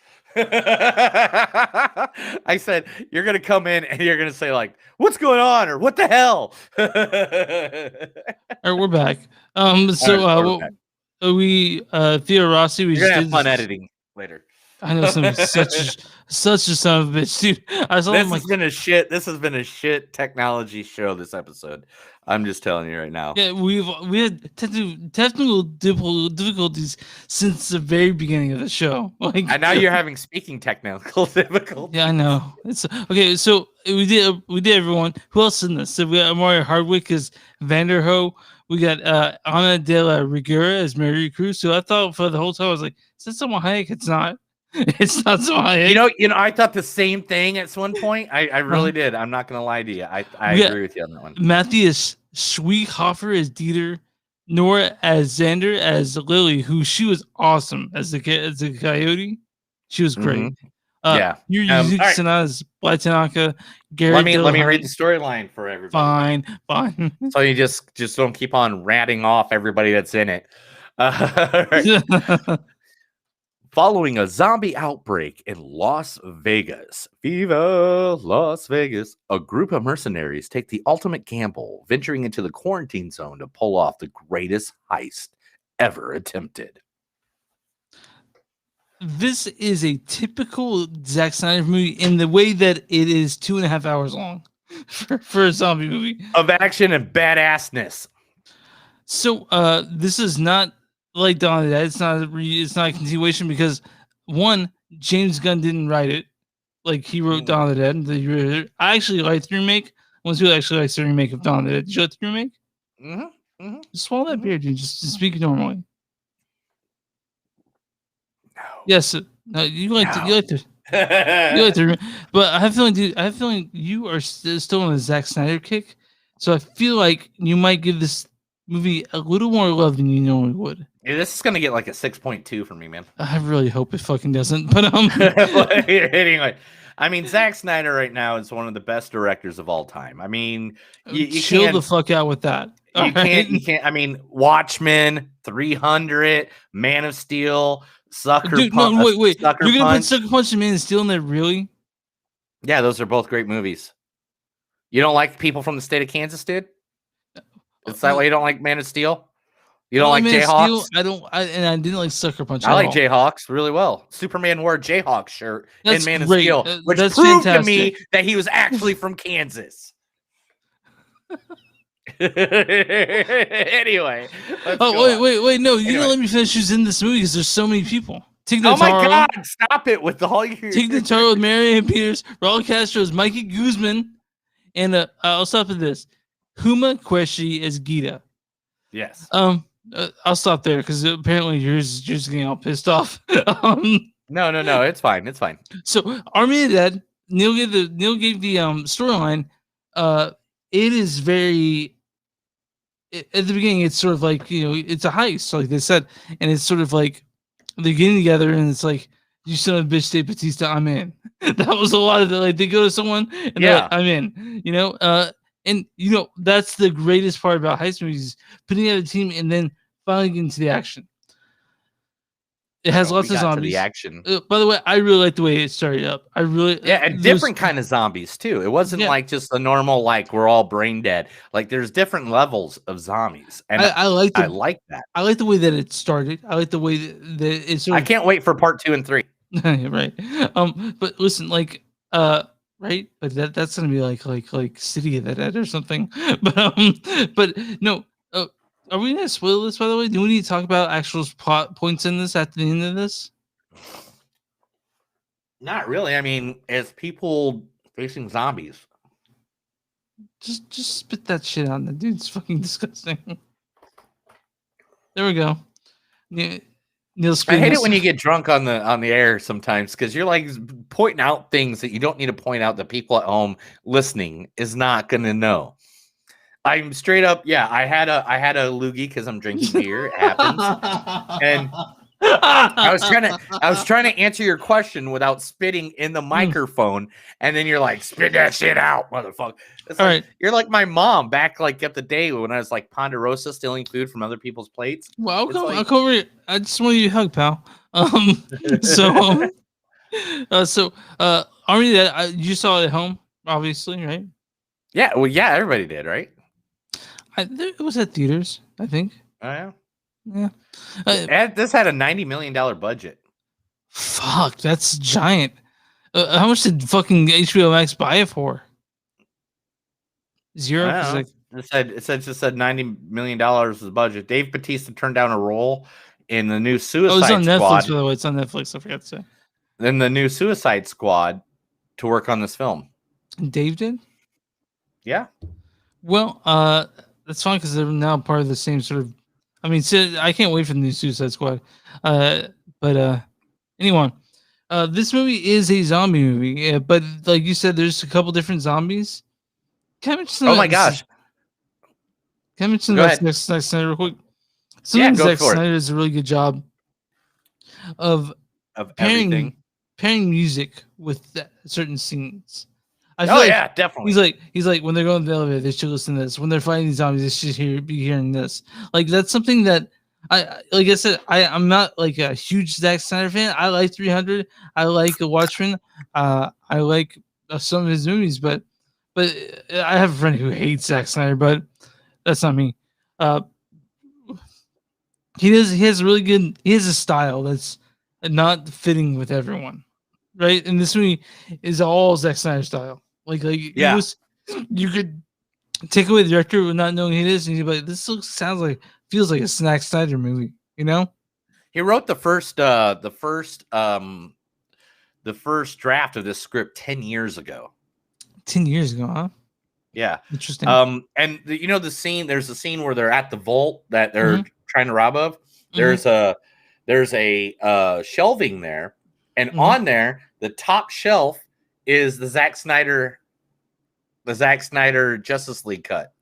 [SPEAKER 1] I said, you're going to come in and you're going to say like, what's going on? Or what the hell?
[SPEAKER 2] All right, we're back. Theo Rossi,
[SPEAKER 1] you're going to have fun editing later.
[SPEAKER 2] I know such a son of a bitch, dude.
[SPEAKER 1] This has been a shit technology show this episode. I'm just telling you right now.
[SPEAKER 2] Yeah, we had technical difficulties since the very beginning of the show.
[SPEAKER 1] And now you're having speaking technical difficulties.
[SPEAKER 2] Yeah, I know. It's okay. So we did everyone. Who else in this? So we got Mario Hardwick as Vanderho. We got Ana de la Rigura as Mary Cruz. So I thought for the whole time I was like, is that Salma Hayek? It's not. It's not Salma Hayek.
[SPEAKER 1] You know, I thought the same thing at one point. I really did. I'm not gonna lie to you. I agree with you on that one.
[SPEAKER 2] Matthias Schweighofer as Dieter, Nora as Xander, as Lily, who she was awesome as the coyote. She was great.
[SPEAKER 1] Mm-hmm.
[SPEAKER 2] You're using as Black Tanaka. Gary,
[SPEAKER 1] let me read the storyline for everybody.
[SPEAKER 2] Fine.
[SPEAKER 1] So you just don't keep on ratting off everybody that's in it. Right. Following a zombie outbreak in Las Vegas, Viva Las Vegas, a group of mercenaries take the ultimate gamble, venturing into the quarantine zone to pull off the greatest heist ever attempted.
[SPEAKER 2] This is a typical Zack Snyder movie in the way that it is 2.5 hours long for a zombie movie
[SPEAKER 1] of action and badassness.
[SPEAKER 2] So, this is not like Dawn of the Dead. It's not a continuation because one, James Gunn didn't write it. Like he wrote Dawn of the Dead. I actually liked the remake. Most people actually likes the remake of Dawn of the Dead. Did you like the remake? Just swallow that beer, dude. Just speak normally.
[SPEAKER 1] No.
[SPEAKER 2] Yes. No, you like to. You like to. You like to. But I have a feeling, dude. I have a feeling you are still on the Zack Snyder kick. So I feel like you might give this movie a little more love than you normally would.
[SPEAKER 1] Yeah, this is gonna get like a 6.2 for me, man.
[SPEAKER 2] I really hope it fucking doesn't. But
[SPEAKER 1] anyway, I mean, Zack Snyder right now is one of the best directors of all time. I mean, you
[SPEAKER 2] chill
[SPEAKER 1] can't,
[SPEAKER 2] the fuck out with that.
[SPEAKER 1] You can't. I mean, Watchmen, 300, Man of Steel, Sucker Punch.
[SPEAKER 2] No, wait.
[SPEAKER 1] Sucker
[SPEAKER 2] You're gonna
[SPEAKER 1] Punch.
[SPEAKER 2] put Sucker Punch and Man of Steel in there, really?
[SPEAKER 1] Yeah, those are both great movies. You don't like People from the State of Kansas, dude? It's that way you don't like Man of Steel? You don't like Jayhawks?
[SPEAKER 2] I didn't like Sucker Punch.
[SPEAKER 1] I like Jayhawks really well. Superman wore a Jayhawk shirt in Man of
[SPEAKER 2] great.
[SPEAKER 1] Steel, which
[SPEAKER 2] That's
[SPEAKER 1] proved
[SPEAKER 2] fantastic.
[SPEAKER 1] to me that he was actually from Kansas. Anyway.
[SPEAKER 2] Wait. No, you don't let me finish who's in this movie because there's so many people.
[SPEAKER 1] Oh my God! Stop it with all your.
[SPEAKER 2] Tig Notaro with Marianne Peters, Raul Castro is Mikey Guzman, and I'll stop at this. Huma Qureshi is Gita.
[SPEAKER 1] Yes.
[SPEAKER 2] I'll stop there because apparently you're just getting all pissed off.
[SPEAKER 1] No, it's fine. It's fine.
[SPEAKER 2] So Army of the Dead, Neil gave the storyline. It is very at the beginning. It's sort of like it's a heist, like they said, and it's sort of like they're getting together, and it's like you son of a bitch, Dave Bautista, I'm in. That was a lot of the, like they go to someone and they're like, I'm in. And that's the greatest part about heist movies: putting together a team and then finally getting to the action. It has lots of zombies.
[SPEAKER 1] The action.
[SPEAKER 2] By the way, I really like the way it started up. I really
[SPEAKER 1] and different kind of zombies too. It wasn't like just the normal like we're all brain dead. Like there's different levels of zombies, and I like that.
[SPEAKER 2] I like the way that it started. I like the way that it's.
[SPEAKER 1] I can't wait for part 2 and 3.
[SPEAKER 2] Right. But listen, like right, but that's gonna be like City of the Dead or something. But no. Are we gonna spoil this? By the way, do we need to talk about actual plot points in this at the end of this?
[SPEAKER 1] Not really. I mean, it's people facing zombies.
[SPEAKER 2] Just spit that shit out. That dude's fucking disgusting. There we go. Neil,
[SPEAKER 1] I hate it when you get drunk on the air sometimes because you're like pointing out things that you don't need to point out that people at home listening is not gonna know. I'm straight up. Yeah, I had a loogie because I'm drinking beer. It happens. And I was trying to answer your question without spitting in the microphone, and then you're like, spit that shit out, motherfucker. It's like, you're like my mom back like at the day when I was like Ponderosa stealing food from other people's plates.
[SPEAKER 2] Well, I'll come over here. I just want you to hug, pal. So Army that you saw it at home, obviously, right?
[SPEAKER 1] Yeah, well, yeah, everybody did, right?
[SPEAKER 2] It was at theaters, I think.
[SPEAKER 1] Oh yeah. This had a $90 million budget.
[SPEAKER 2] Fuck, that's giant. How much did fucking HBO Max buy it for? Zero.
[SPEAKER 1] It said $90 million was the budget. Dave Bautista turned down a role in the new Suicide
[SPEAKER 2] Squad. It's on Netflix, by the way. It's on Netflix. I forgot to say.
[SPEAKER 1] Then the new Suicide Squad to work on this film.
[SPEAKER 2] Dave did.
[SPEAKER 1] Yeah.
[SPEAKER 2] Well, that's fine because they're now part of the same sort of. I mean, I can't wait for the new Suicide Squad. But anyway, this movie is a zombie movie. But like you said, there's a couple different zombies. Can I mention?
[SPEAKER 1] Oh my gosh!
[SPEAKER 2] Can I mention Zack Snyder real quick? Sometimes Zack Snyder does a really good job of pairing music with certain scenes. I feel
[SPEAKER 1] definitely.
[SPEAKER 2] He's like when they're going to the elevator, they should listen to this. When they're fighting these zombies, they should be hearing this. Like that's something that like I said, I'm not like a huge Zack Snyder fan. I like 300. I like Watchmen. I like some of his movies, but I have a friend who hates Zack Snyder, but that's not me. Uh, he has really good. He has a style that's not fitting with everyone, right? And this movie is all Zack Snyder style. Like
[SPEAKER 1] Yeah.
[SPEAKER 2] you could take away the director with not knowing who it is, and you'd be like, this feels like a Zack Snyder movie, you know?
[SPEAKER 1] He wrote the first draft of this script 10 years ago.
[SPEAKER 2] 10 years ago, huh?
[SPEAKER 1] Yeah.
[SPEAKER 2] Interesting.
[SPEAKER 1] And the scene, there's a scene where they're at the vault that they're trying to rob of. There's a shelving there, and on there, the top shelf is the Zack Snyder Justice League cut.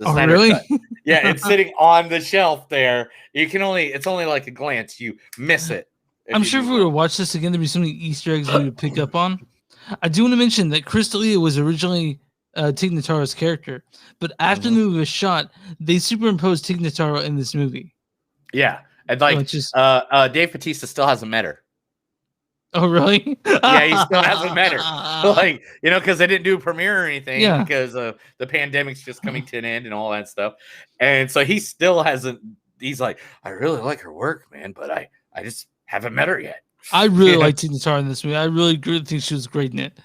[SPEAKER 1] Snyder
[SPEAKER 2] really?
[SPEAKER 1] cut. Yeah, it's sitting on the shelf there. It's only like a glance. You miss it.
[SPEAKER 2] I'm sure if we were to watch this again, there'd be so many Easter eggs we would pick up on. I do want to mention that Chris D'Elia was originally Tig Notaro's character, but after the movie was shot, they superimposed Tig Notaro in this movie.
[SPEAKER 1] Yeah, and like Dave Bautista still hasn't met her.
[SPEAKER 2] Oh, really?
[SPEAKER 1] Yeah, he still hasn't met her. Like, because they didn't do a premiere or anything because the pandemic's just coming to an end and all that stuff. And so he still hasn't. He's like, I really like her work, man, but I just haven't met her yet.
[SPEAKER 2] I really like Tig Notaro in this movie. I really think she was great in it.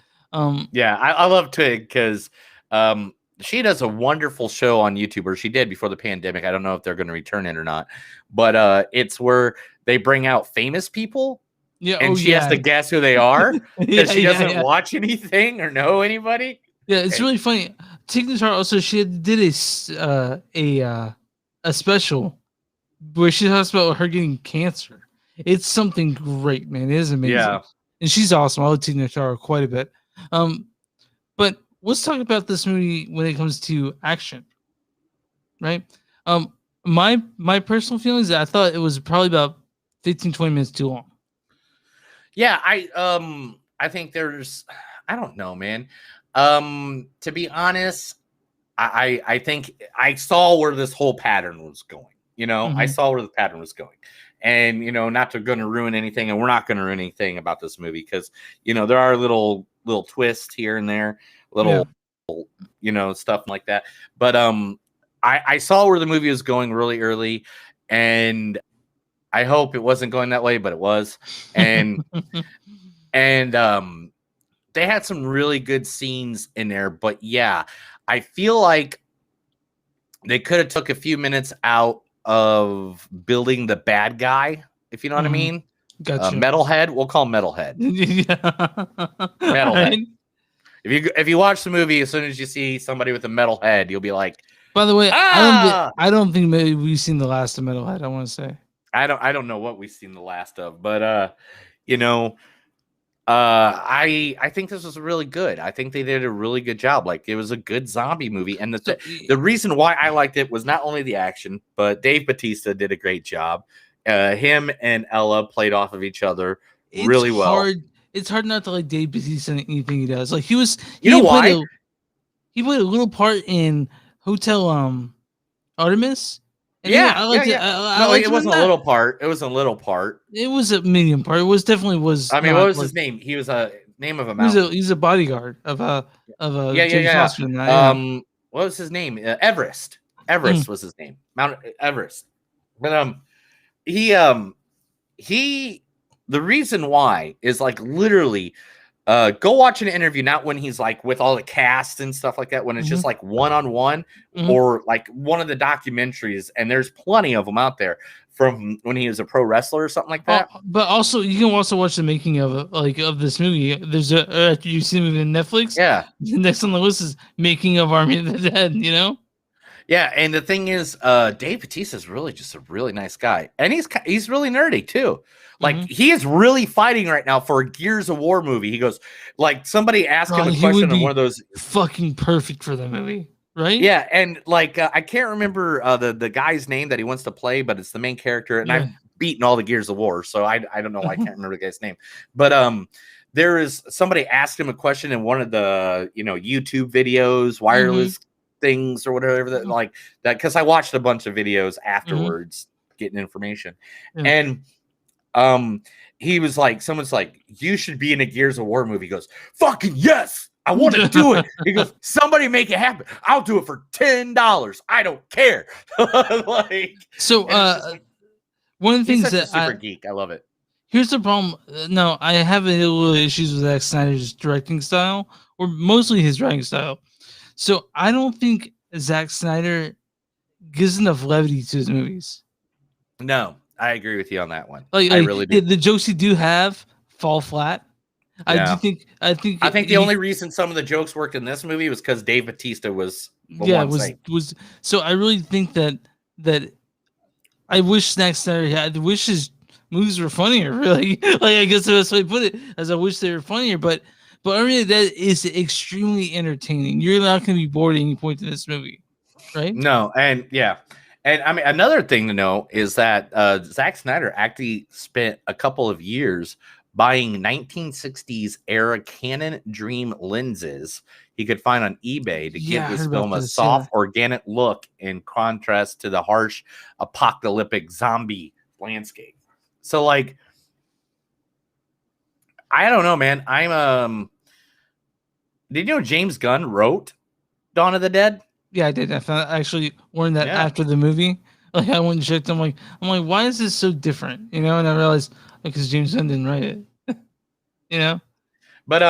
[SPEAKER 1] Yeah, I love Tig because she does a wonderful show on YouTube, or she did before the pandemic. I don't know if they're going to return it or not, but it's where they bring out famous people.
[SPEAKER 2] Yeah,
[SPEAKER 1] and she has to guess who they are because she doesn't watch anything or know anybody.
[SPEAKER 2] Yeah, it's really funny. Tig Notaro also she did a special where she talks about her getting cancer. It's something great, man. It is amazing.
[SPEAKER 1] Yeah,
[SPEAKER 2] and she's awesome. I love Tig Notaro quite a bit. But let's talk about this movie when it comes to action, right? My personal feelings, I thought it was probably about 15-20 minutes too long.
[SPEAKER 1] Yeah, I think I don't know, man. To be honest, I think I saw where this whole pattern was going. I saw where the pattern was going. And, not to going to ruin anything, and we're not going to ruin anything about this movie because, there are little twists here and there, little stuff like that. But I saw where the movie was going really early, and I hope it wasn't going that way, but it was. And they had some really good scenes in there. But yeah, I feel like they could have took a few minutes out of building the bad guy, if you know what I mean.
[SPEAKER 2] Gotcha.
[SPEAKER 1] Metalhead, we'll call him Metalhead. Metalhead.
[SPEAKER 2] Right?
[SPEAKER 1] If you watch the movie, as soon as you see somebody with a metal head, you'll be like,
[SPEAKER 2] by the way, I don't think maybe we've seen the last of Metalhead. I want to say
[SPEAKER 1] I don't know what we've seen the last of, but I think this was really good. I think they did a really good job. Like, it was a good zombie movie, and the reason why I liked it was not only the action, but Dave Bautista did a great job. Him and Ella played off of each other really well.
[SPEAKER 2] It's hard not to like Dave Bautista in anything he does. Like he
[SPEAKER 1] know why?
[SPEAKER 2] He played a little part in Hotel Artemis. And
[SPEAKER 1] it wasn't a little part. It was a little part.
[SPEAKER 2] It was a medium part. It was definitely was.
[SPEAKER 1] I mean, what was his name? He was a name of a mountain.
[SPEAKER 2] He's a bodyguard of a
[SPEAKER 1] James Foster. What was his name? Everest. Everest was his name. Mount Everest. But he the reason why is like literally go watch an interview, not when he's like with all the cast and stuff like that, when it's just like one-on-one or like one of the documentaries, and there's plenty of them out there from when he was a pro wrestler or something like that.
[SPEAKER 2] But also you can also watch the making of this movie. There's after you see the movie on Netflix, the next on the list is making of Army of the Dead,
[SPEAKER 1] Yeah, and the thing is, Dave Bautista is really just a really nice guy, and he's really nerdy too. Like he is really fighting right now for a Gears of War movie. He goes, like somebody asked him a question on one of those.
[SPEAKER 2] Fucking perfect for the movie, right?
[SPEAKER 1] Yeah, and like I can't remember the guy's name that he wants to play, but it's the main character, and I've beaten all the Gears of War, so I don't know why I can't remember the guy's name, but there is somebody asked him a question in one of the YouTube videos, wireless things or whatever that like that, because I watched a bunch of videos afterwards getting information.
[SPEAKER 2] Yeah.
[SPEAKER 1] And he was like, someone's like, you should be in a Gears of War movie. He goes, fucking yes, I want to do it. He goes, somebody make it happen. I'll do it for $10. I don't care. Like,
[SPEAKER 2] so one of the
[SPEAKER 1] he's
[SPEAKER 2] things
[SPEAKER 1] such a
[SPEAKER 2] that
[SPEAKER 1] super geek. I love it.
[SPEAKER 2] Here's the problem. No, I have a little issues with Zack Snyder's directing style, or mostly his writing style. So I don't think Zack Snyder gives enough levity to his movies.
[SPEAKER 1] No, I agree with you on that one.
[SPEAKER 2] Like
[SPEAKER 1] I really do.
[SPEAKER 2] The jokes he do have fall flat.
[SPEAKER 1] Yeah.
[SPEAKER 2] I think
[SPEAKER 1] the only reason some of the jokes worked in this movie was because Dave Bautista was
[SPEAKER 2] so I really think that I wish Zack Snyder had wish his movies were funnier, really. Like, I guess the best way to put it is I wish they were funnier, but I mean, that is extremely entertaining. You're not going to be bored at any point in this movie, right?
[SPEAKER 1] No, and yeah. And I mean, another thing to know is that Zack Snyder actually spent a couple of years buying 1960s era Canon Dream lenses he could find on eBay to give this film a soft, organic look in contrast to the harsh, apocalyptic zombie landscape. So, like, I don't know, man. Did you know James Gunn wrote Dawn of the Dead?
[SPEAKER 2] Yeah, I did. I actually learned that after the movie. Like, I went and checked. I'm like, why is this so different? You know, and I realized because James Gunn didn't write it. You know.
[SPEAKER 1] But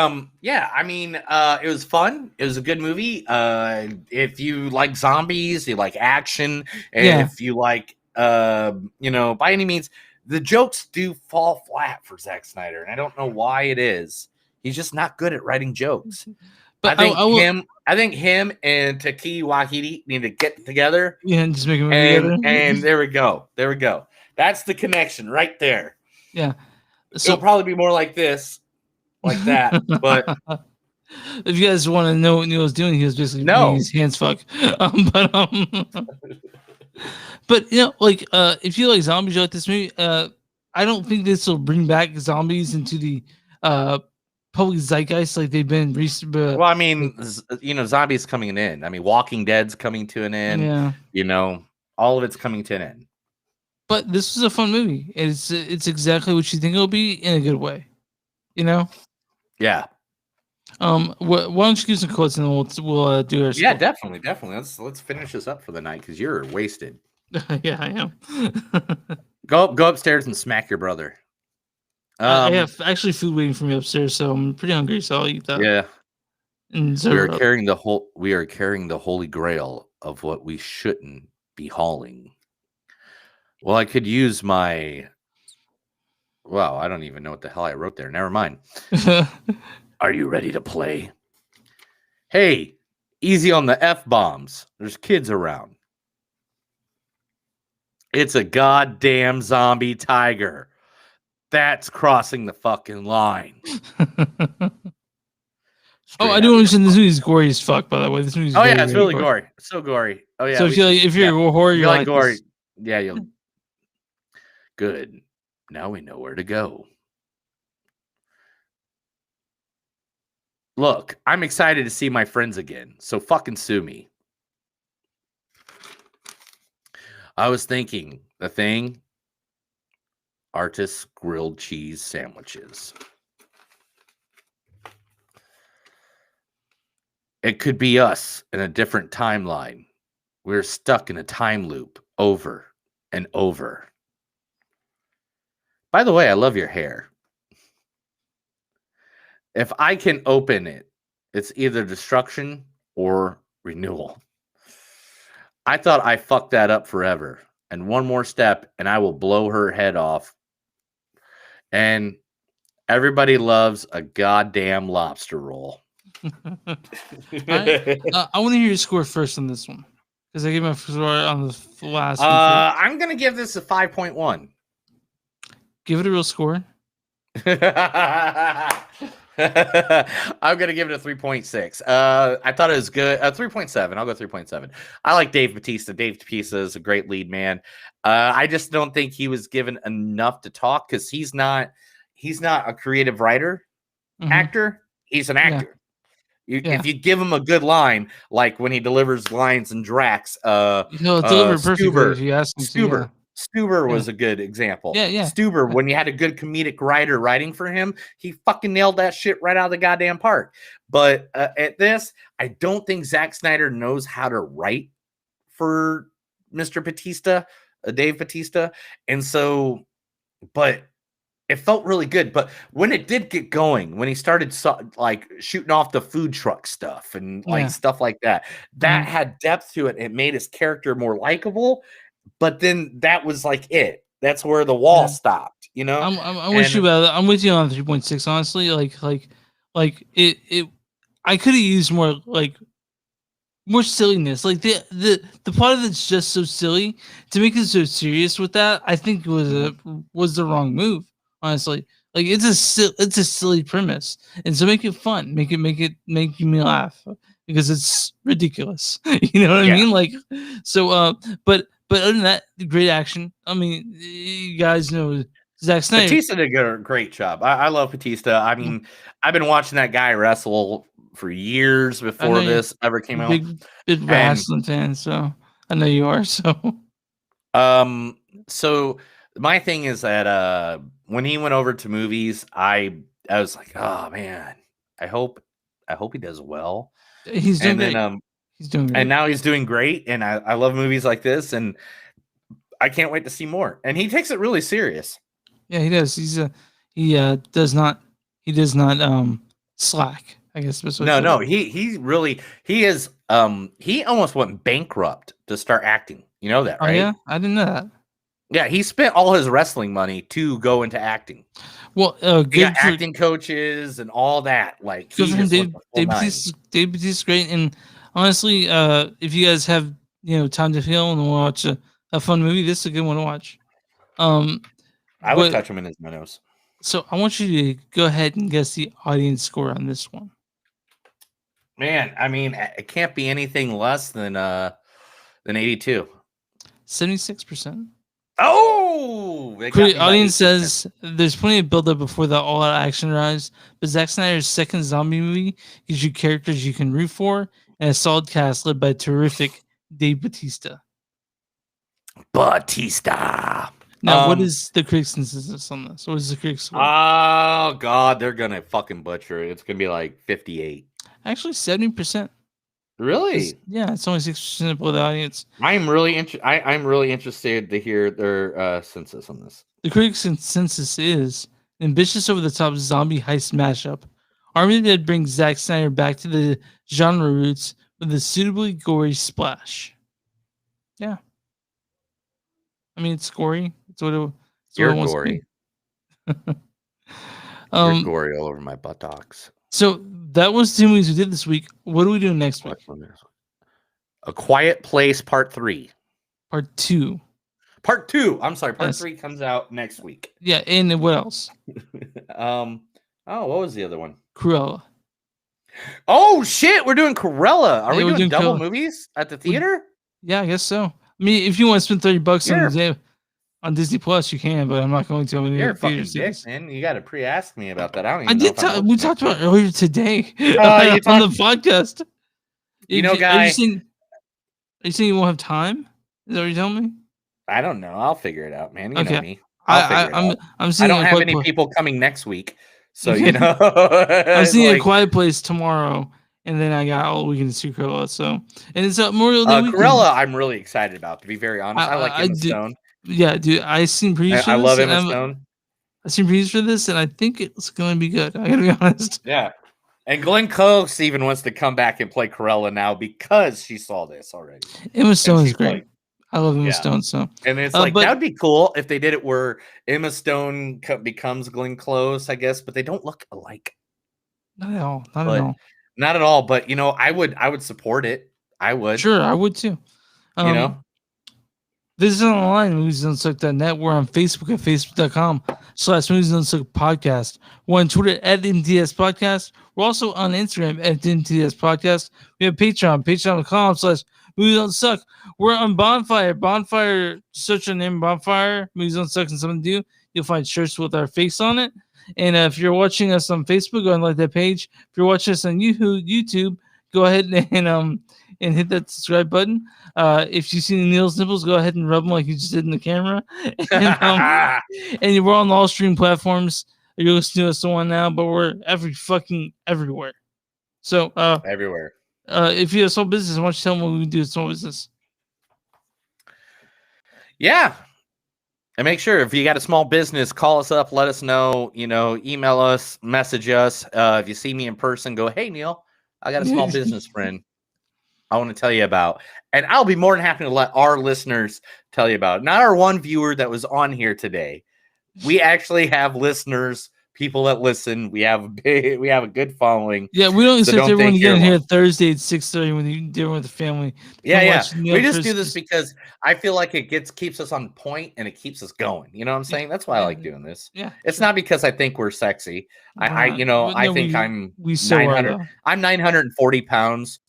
[SPEAKER 1] yeah, I mean, it was fun. It was a good movie. If you like zombies, you like action, and if you like, you know, by any means, the jokes do fall flat for Zack Snyder, and I don't know why it is. He's just not good at writing jokes. But I think him and Taiki Waititi need to get together.
[SPEAKER 2] Yeah, and just make a movie together.
[SPEAKER 1] And there we go. There we go. That's the connection right there.
[SPEAKER 2] Yeah.
[SPEAKER 1] So it'll probably be more like this, like that. But
[SPEAKER 2] if you guys want to know what Neil was doing, he was basically making his hands fuck. But you know, like, if you like zombies, you like this movie. I don't think this will bring back zombies into the public zeitgeist like they've been recently.
[SPEAKER 1] Well, I mean, you know, zombies coming in. I mean, Walking Dead's coming to an end.
[SPEAKER 2] Yeah.
[SPEAKER 1] You know, all of it's coming to an end.
[SPEAKER 2] But this was a fun movie. It's exactly what you think it'll be in a good way. You know?
[SPEAKER 1] Yeah.
[SPEAKER 2] Why don't you give some quotes and we'll do our score.
[SPEAKER 1] Yeah, definitely. Let's finish this up for the night because you're wasted.
[SPEAKER 2] Yeah, I am.
[SPEAKER 1] Go upstairs and smack your brother.
[SPEAKER 2] I have actually food waiting for me upstairs, so I'm pretty hungry, so I'll eat that.
[SPEAKER 1] Yeah.
[SPEAKER 2] And
[SPEAKER 1] we are carrying the holy grail of what we shouldn't be hauling. Well, I could use my. Well, I don't even know what the hell I wrote there. Never mind. Are you ready to play? Hey, easy on the F-bombs. There's kids around. It's a goddamn zombie tiger. That's crossing the fucking line.
[SPEAKER 2] I do understand this movie's gory as fuck, by the way. This movie's
[SPEAKER 1] it's really gory. So gory. Oh yeah.
[SPEAKER 2] So if you're a horror, you like
[SPEAKER 1] gory.
[SPEAKER 2] This.
[SPEAKER 1] Yeah, you'll. Good. Now we know where to go. Look, I'm excited to see my friends again, so fucking sue me. I was thinking the thing. Artist's grilled cheese sandwiches. It could be us in a different timeline. We're stuck in a time loop over and over. By the way, I love your hair. If I can open it, it's either destruction or renewal. I thought I fucked that up forever. And one more step, and I will blow her head off. And everybody loves a goddamn lobster roll.
[SPEAKER 2] I want to hear your score first on this one. Because I gave my score on the last one.
[SPEAKER 1] I'm going to give this a 5.1.
[SPEAKER 2] Give it a real score.
[SPEAKER 1] I'm going to give it a 3.6. I thought it was good. 3.7. I'll go 3.7. I like Dave Bautista. Dave Bautista is a great lead man. I just don't think he was given enough to talk because he's not a creative writer, actor. He's an actor. Yeah. If you give him a good line, like when he delivers lines in Drax,
[SPEAKER 2] he'll deliver perfectly if you ask him
[SPEAKER 1] Stuber.
[SPEAKER 2] to.
[SPEAKER 1] Stuber was a good example.
[SPEAKER 2] Yeah.
[SPEAKER 1] Stuber, when you had a good comedic writer writing for him, he fucking nailed that shit right out of the goddamn park. But at this, I don't think Zack Snyder knows how to write for Mr. Batista, Dave Batista. And so, but it felt really good. But when it did get going, when he started like shooting off the food truck stuff and like stuff like that, that had depth to it. It made his character more likable. But then that was like it. That's where the wall stopped. You know,
[SPEAKER 2] I'm with you about. I'm with you on 3.6. Honestly, like it. I could have used more silliness. Like the part of it's just so silly to make it so serious with that. I think was the wrong move. Honestly, like it's a silly premise, and so make it fun. Make me laugh because it's ridiculous. You know what I mean? Like so. But other than that, great action. I mean, you guys know Zack Snyder.
[SPEAKER 1] Batista did a great job. I love Batista. I mean, I've been watching that guy wrestle for years before this ever came out.
[SPEAKER 2] Big wrestling fan, so I know you are.
[SPEAKER 1] So my thing is that when he went over to movies, I was like, oh man, I hope he does well.
[SPEAKER 2] He's doing great. He's doing great.
[SPEAKER 1] And now he's doing great. And I love movies like this, and I can't wait to see more. And he takes it really serious.
[SPEAKER 2] Yeah, he does. He does not slack. I guess.
[SPEAKER 1] No. He almost went bankrupt to start acting. You know that, right?
[SPEAKER 2] Oh, yeah, I didn't know that.
[SPEAKER 1] Yeah, he spent all his wrestling money to go into acting.
[SPEAKER 2] Well,
[SPEAKER 1] he got acting coaches and all that. Like,
[SPEAKER 2] Dave Bautista's great. And honestly, if you guys have time to feel and watch a fun movie, this is a good one to watch.
[SPEAKER 1] I would touch him in his minnows.
[SPEAKER 2] So I want you to go ahead and guess the audience score on this one.
[SPEAKER 1] Man, I mean, it can't be anything less than 82.
[SPEAKER 2] 76%.
[SPEAKER 1] Oh,
[SPEAKER 2] the audience says there's plenty of build-up before the all-out action arrives, but Zack Snyder's second zombie movie gives you characters you can root for and a solid cast led by terrific Dave Bautista. Now, what is the critics' consensus on this? What is the critics' score?
[SPEAKER 1] Oh God, they're gonna fucking butcher it. It's gonna be like 58.
[SPEAKER 2] Actually, 70%.
[SPEAKER 1] Really?
[SPEAKER 2] Yeah, it's only 6% of the audience.
[SPEAKER 1] I'm really interested to hear their census on this.
[SPEAKER 2] The critics' consensus is ambitious, over-the-top zombie heist mashup. Army of the Dead brings Zack Snyder back to the genre roots with a suitably gory splash. Yeah. I mean, it's gory.
[SPEAKER 1] You're gory. You're gory all over my buttocks.
[SPEAKER 2] So that was 2 movies we did this week. What are we doing next week?
[SPEAKER 1] A Quiet Place Part 3.
[SPEAKER 2] Part 2.
[SPEAKER 1] Part 2. I'm sorry. Part 3 comes out next week.
[SPEAKER 2] Yeah, and what else?
[SPEAKER 1] What was the other one?
[SPEAKER 2] Cruella.
[SPEAKER 1] Oh shit, we're doing Cruella. Are we doing double movies at the theater?
[SPEAKER 2] Yeah, I guess so. I mean, if you want to spend $30 on Disney Plus, you can, but I'm not going to.
[SPEAKER 1] You're a fucking dick, man. You got to pre-ask me about that. I don't even
[SPEAKER 2] we talked about it earlier today on the podcast.
[SPEAKER 1] Guy.
[SPEAKER 2] Are you saying you won't have time? Is that what you're telling me?
[SPEAKER 1] I don't know. I'll figure it out, man. You know me.
[SPEAKER 2] I'm seeing
[SPEAKER 1] I don't have any people coming next week, so
[SPEAKER 2] I'm seeing A Quiet Place tomorrow, and then I got all weekend to see Cruella. So, and it's Memorial Day weekend.
[SPEAKER 1] Cruella, I'm really excited about. To be very honest, I like Emma Stone.
[SPEAKER 2] Yeah, dude, I seen previews.
[SPEAKER 1] I love Emma Stone.
[SPEAKER 2] I seen previews for this, and I think it's going to be good. I got to be honest.
[SPEAKER 1] Yeah, and Glenn Close even wants to come back and play Cruella now because she saw this already.
[SPEAKER 2] Emma Stone is great. I love Emma Stone. So,
[SPEAKER 1] and it's that would be cool if they did it where Emma Stone becomes Glenn Close, I guess, but they don't look alike.
[SPEAKER 2] Not at all.
[SPEAKER 1] Not at all. But I would support it. I would.
[SPEAKER 2] Sure, I would too. Visit online, moviesdon'tsuck.net. We're on Facebook at facebook.com/moviesdon'tsuck podcast. We're on Twitter at MTS Podcast. We're also on Instagram at MTS Podcast. We have patreon.com/moviesdon'tsuck. We're on Bonfire. Search our name Bonfire. Movies Don't Suck and Something to Do. You'll find shirts with our face on it. And if you're watching us on Facebook, go and like that page. If you're watching us on YouTube, go ahead and hit that subscribe button. If you see Neil's nipples, go ahead and rub them like you just did in the camera. And we're on all stream platforms. You're listening to us on now, but we're everywhere. So
[SPEAKER 1] everywhere.
[SPEAKER 2] If you have a small business, why don't you tell them what we can do with small business?
[SPEAKER 1] Yeah. And make sure if you got a small business, call us up, let us know, email us, message us. If you see me in person, go, hey, Neil, I got a small business friend I want to tell you about. And I'll be more than happy to let our listeners tell you about it. Not our one viewer that was on here today. We actually have listeners, people that listen. We have a good following.
[SPEAKER 2] Yeah, we don't expect everyone to get in here Thursday at 6:30 when you're dealing with the family.
[SPEAKER 1] Yeah. We just do this because I feel like it keeps us on point and it keeps us going. You know what I'm saying? That's why I like doing this.
[SPEAKER 2] Yeah,
[SPEAKER 1] it's not because I think we're sexy. I think I'm
[SPEAKER 2] 900.
[SPEAKER 1] I'm 940 pounds.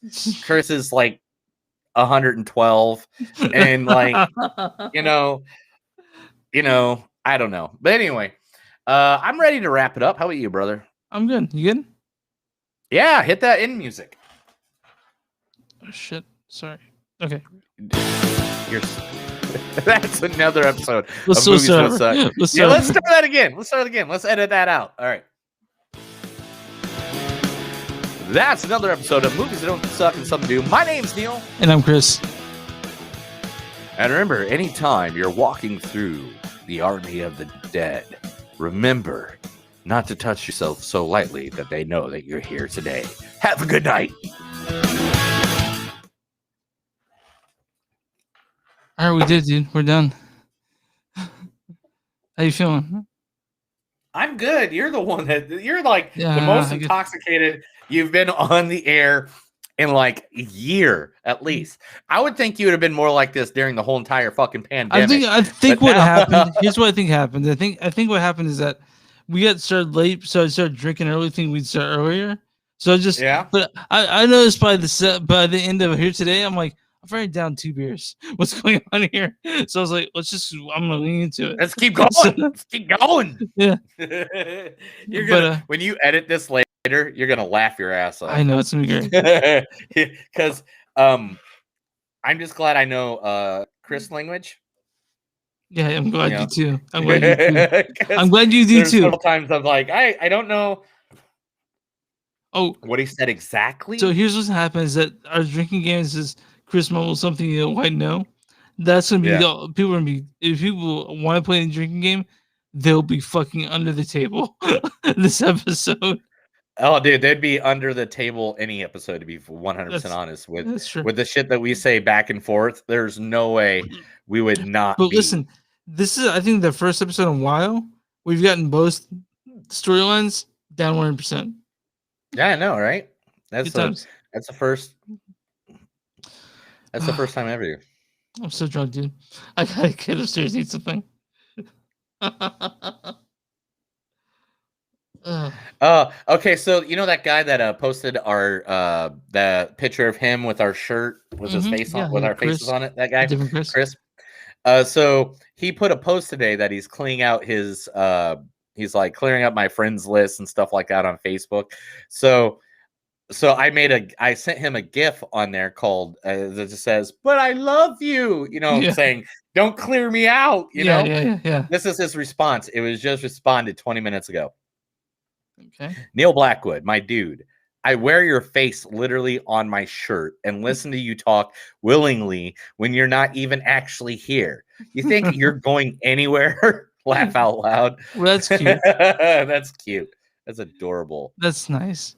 [SPEAKER 1] Chris is like 112, and like I don't know. But anyway, I'm ready to wrap it up. How about you, brother?
[SPEAKER 2] I'm good. You good?
[SPEAKER 1] Yeah, hit that end music.
[SPEAKER 2] Oh, shit. Sorry. Okay.
[SPEAKER 1] That's another episode.
[SPEAKER 2] Let's start
[SPEAKER 1] that again. Let's edit that out. All right. That's another episode of Movies That Don't Suck and Something to Do. My name's Neil.
[SPEAKER 2] And I'm Chris.
[SPEAKER 1] And remember, anytime you're walking through the army of the dead, remember not to touch yourself so lightly that they know that you're here today. Have a good night.
[SPEAKER 2] All right, we did, dude. We're done. How you feeling?
[SPEAKER 1] I'm good. You're the one you're like the most intoxicated you've been on the air in like a year at least. I would think you would have been more like this during the whole entire fucking pandemic.
[SPEAKER 2] I think what happened. Here's what I think happened. I think what happened is that we got started late, so I started drinking early. Think we'd start earlier. So I just But I noticed by the end of here today, I'm like, I've already down 2 beers. What's going on here? So I was like, I'm gonna lean into it.
[SPEAKER 1] Let's keep going. Let's keep going.
[SPEAKER 2] Yeah.
[SPEAKER 1] You're gonna when you edit this later, you're gonna laugh your ass off.
[SPEAKER 2] I know it's gonna be great.
[SPEAKER 1] Because I'm just glad I know Chris language.
[SPEAKER 2] Yeah, I'm glad you too. I'm glad you do. I'm glad you do too.
[SPEAKER 1] Several times I'm like, I don't know.
[SPEAKER 2] Oh,
[SPEAKER 1] what he said exactly.
[SPEAKER 2] So here's what's happened is that our drinking games is Chris mumbles something you don't quite know. That's gonna be people are gonna be if people want to play a drinking game, they'll be fucking under the table this episode.
[SPEAKER 1] Oh, dude, they'd be under the table any episode, to be 100% honest. With the shit that we say back and forth, there's no way we would not.
[SPEAKER 2] But listen, this is I think the first episode in a while we've gotten both storylines down 100%.
[SPEAKER 1] Yeah, I know, right? That's the first. That's the first time ever.
[SPEAKER 2] I'm so drunk, dude. I gotta get upstairs and eat something.
[SPEAKER 1] Okay, so you know that guy that posted our the picture of him with our shirt with his face on with our faces on it, that guy Chris. So he put a post today that he's cleaning out his he's like clearing up my friends list and stuff like that on Facebook. So I sent him a GIF on there called that just says, "But I love you," saying, "Don't clear me out."
[SPEAKER 2] Yeah.
[SPEAKER 1] This is his response. It was just responded 20 minutes ago.
[SPEAKER 2] Okay.
[SPEAKER 1] Neil Blackwood, my dude, I wear your face literally on my shirt and listen to you talk willingly when you're not even actually here. You think you're going anywhere? Laugh out loud.
[SPEAKER 2] Well, that's cute.
[SPEAKER 1] That's cute. That's adorable.
[SPEAKER 2] That's nice.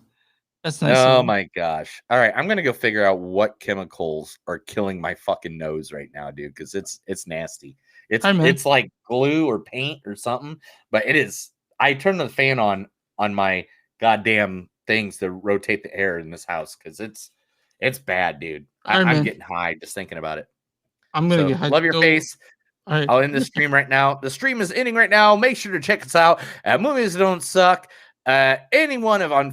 [SPEAKER 2] That's nice.
[SPEAKER 1] Oh my gosh. All right. I'm gonna go figure out what chemicals are killing my fucking nose right now, dude, because it's nasty. It's like glue or paint or something, but it is. I turned the fan on my goddamn things to rotate the air in this house because it's bad, dude. I'm getting high just thinking about it.
[SPEAKER 2] I'm gonna get high.
[SPEAKER 1] Love your face.
[SPEAKER 2] All right.
[SPEAKER 1] I'll end the stream right now. The stream is ending right now. Make sure to check us out at Movies That Don't Suck. Any one of on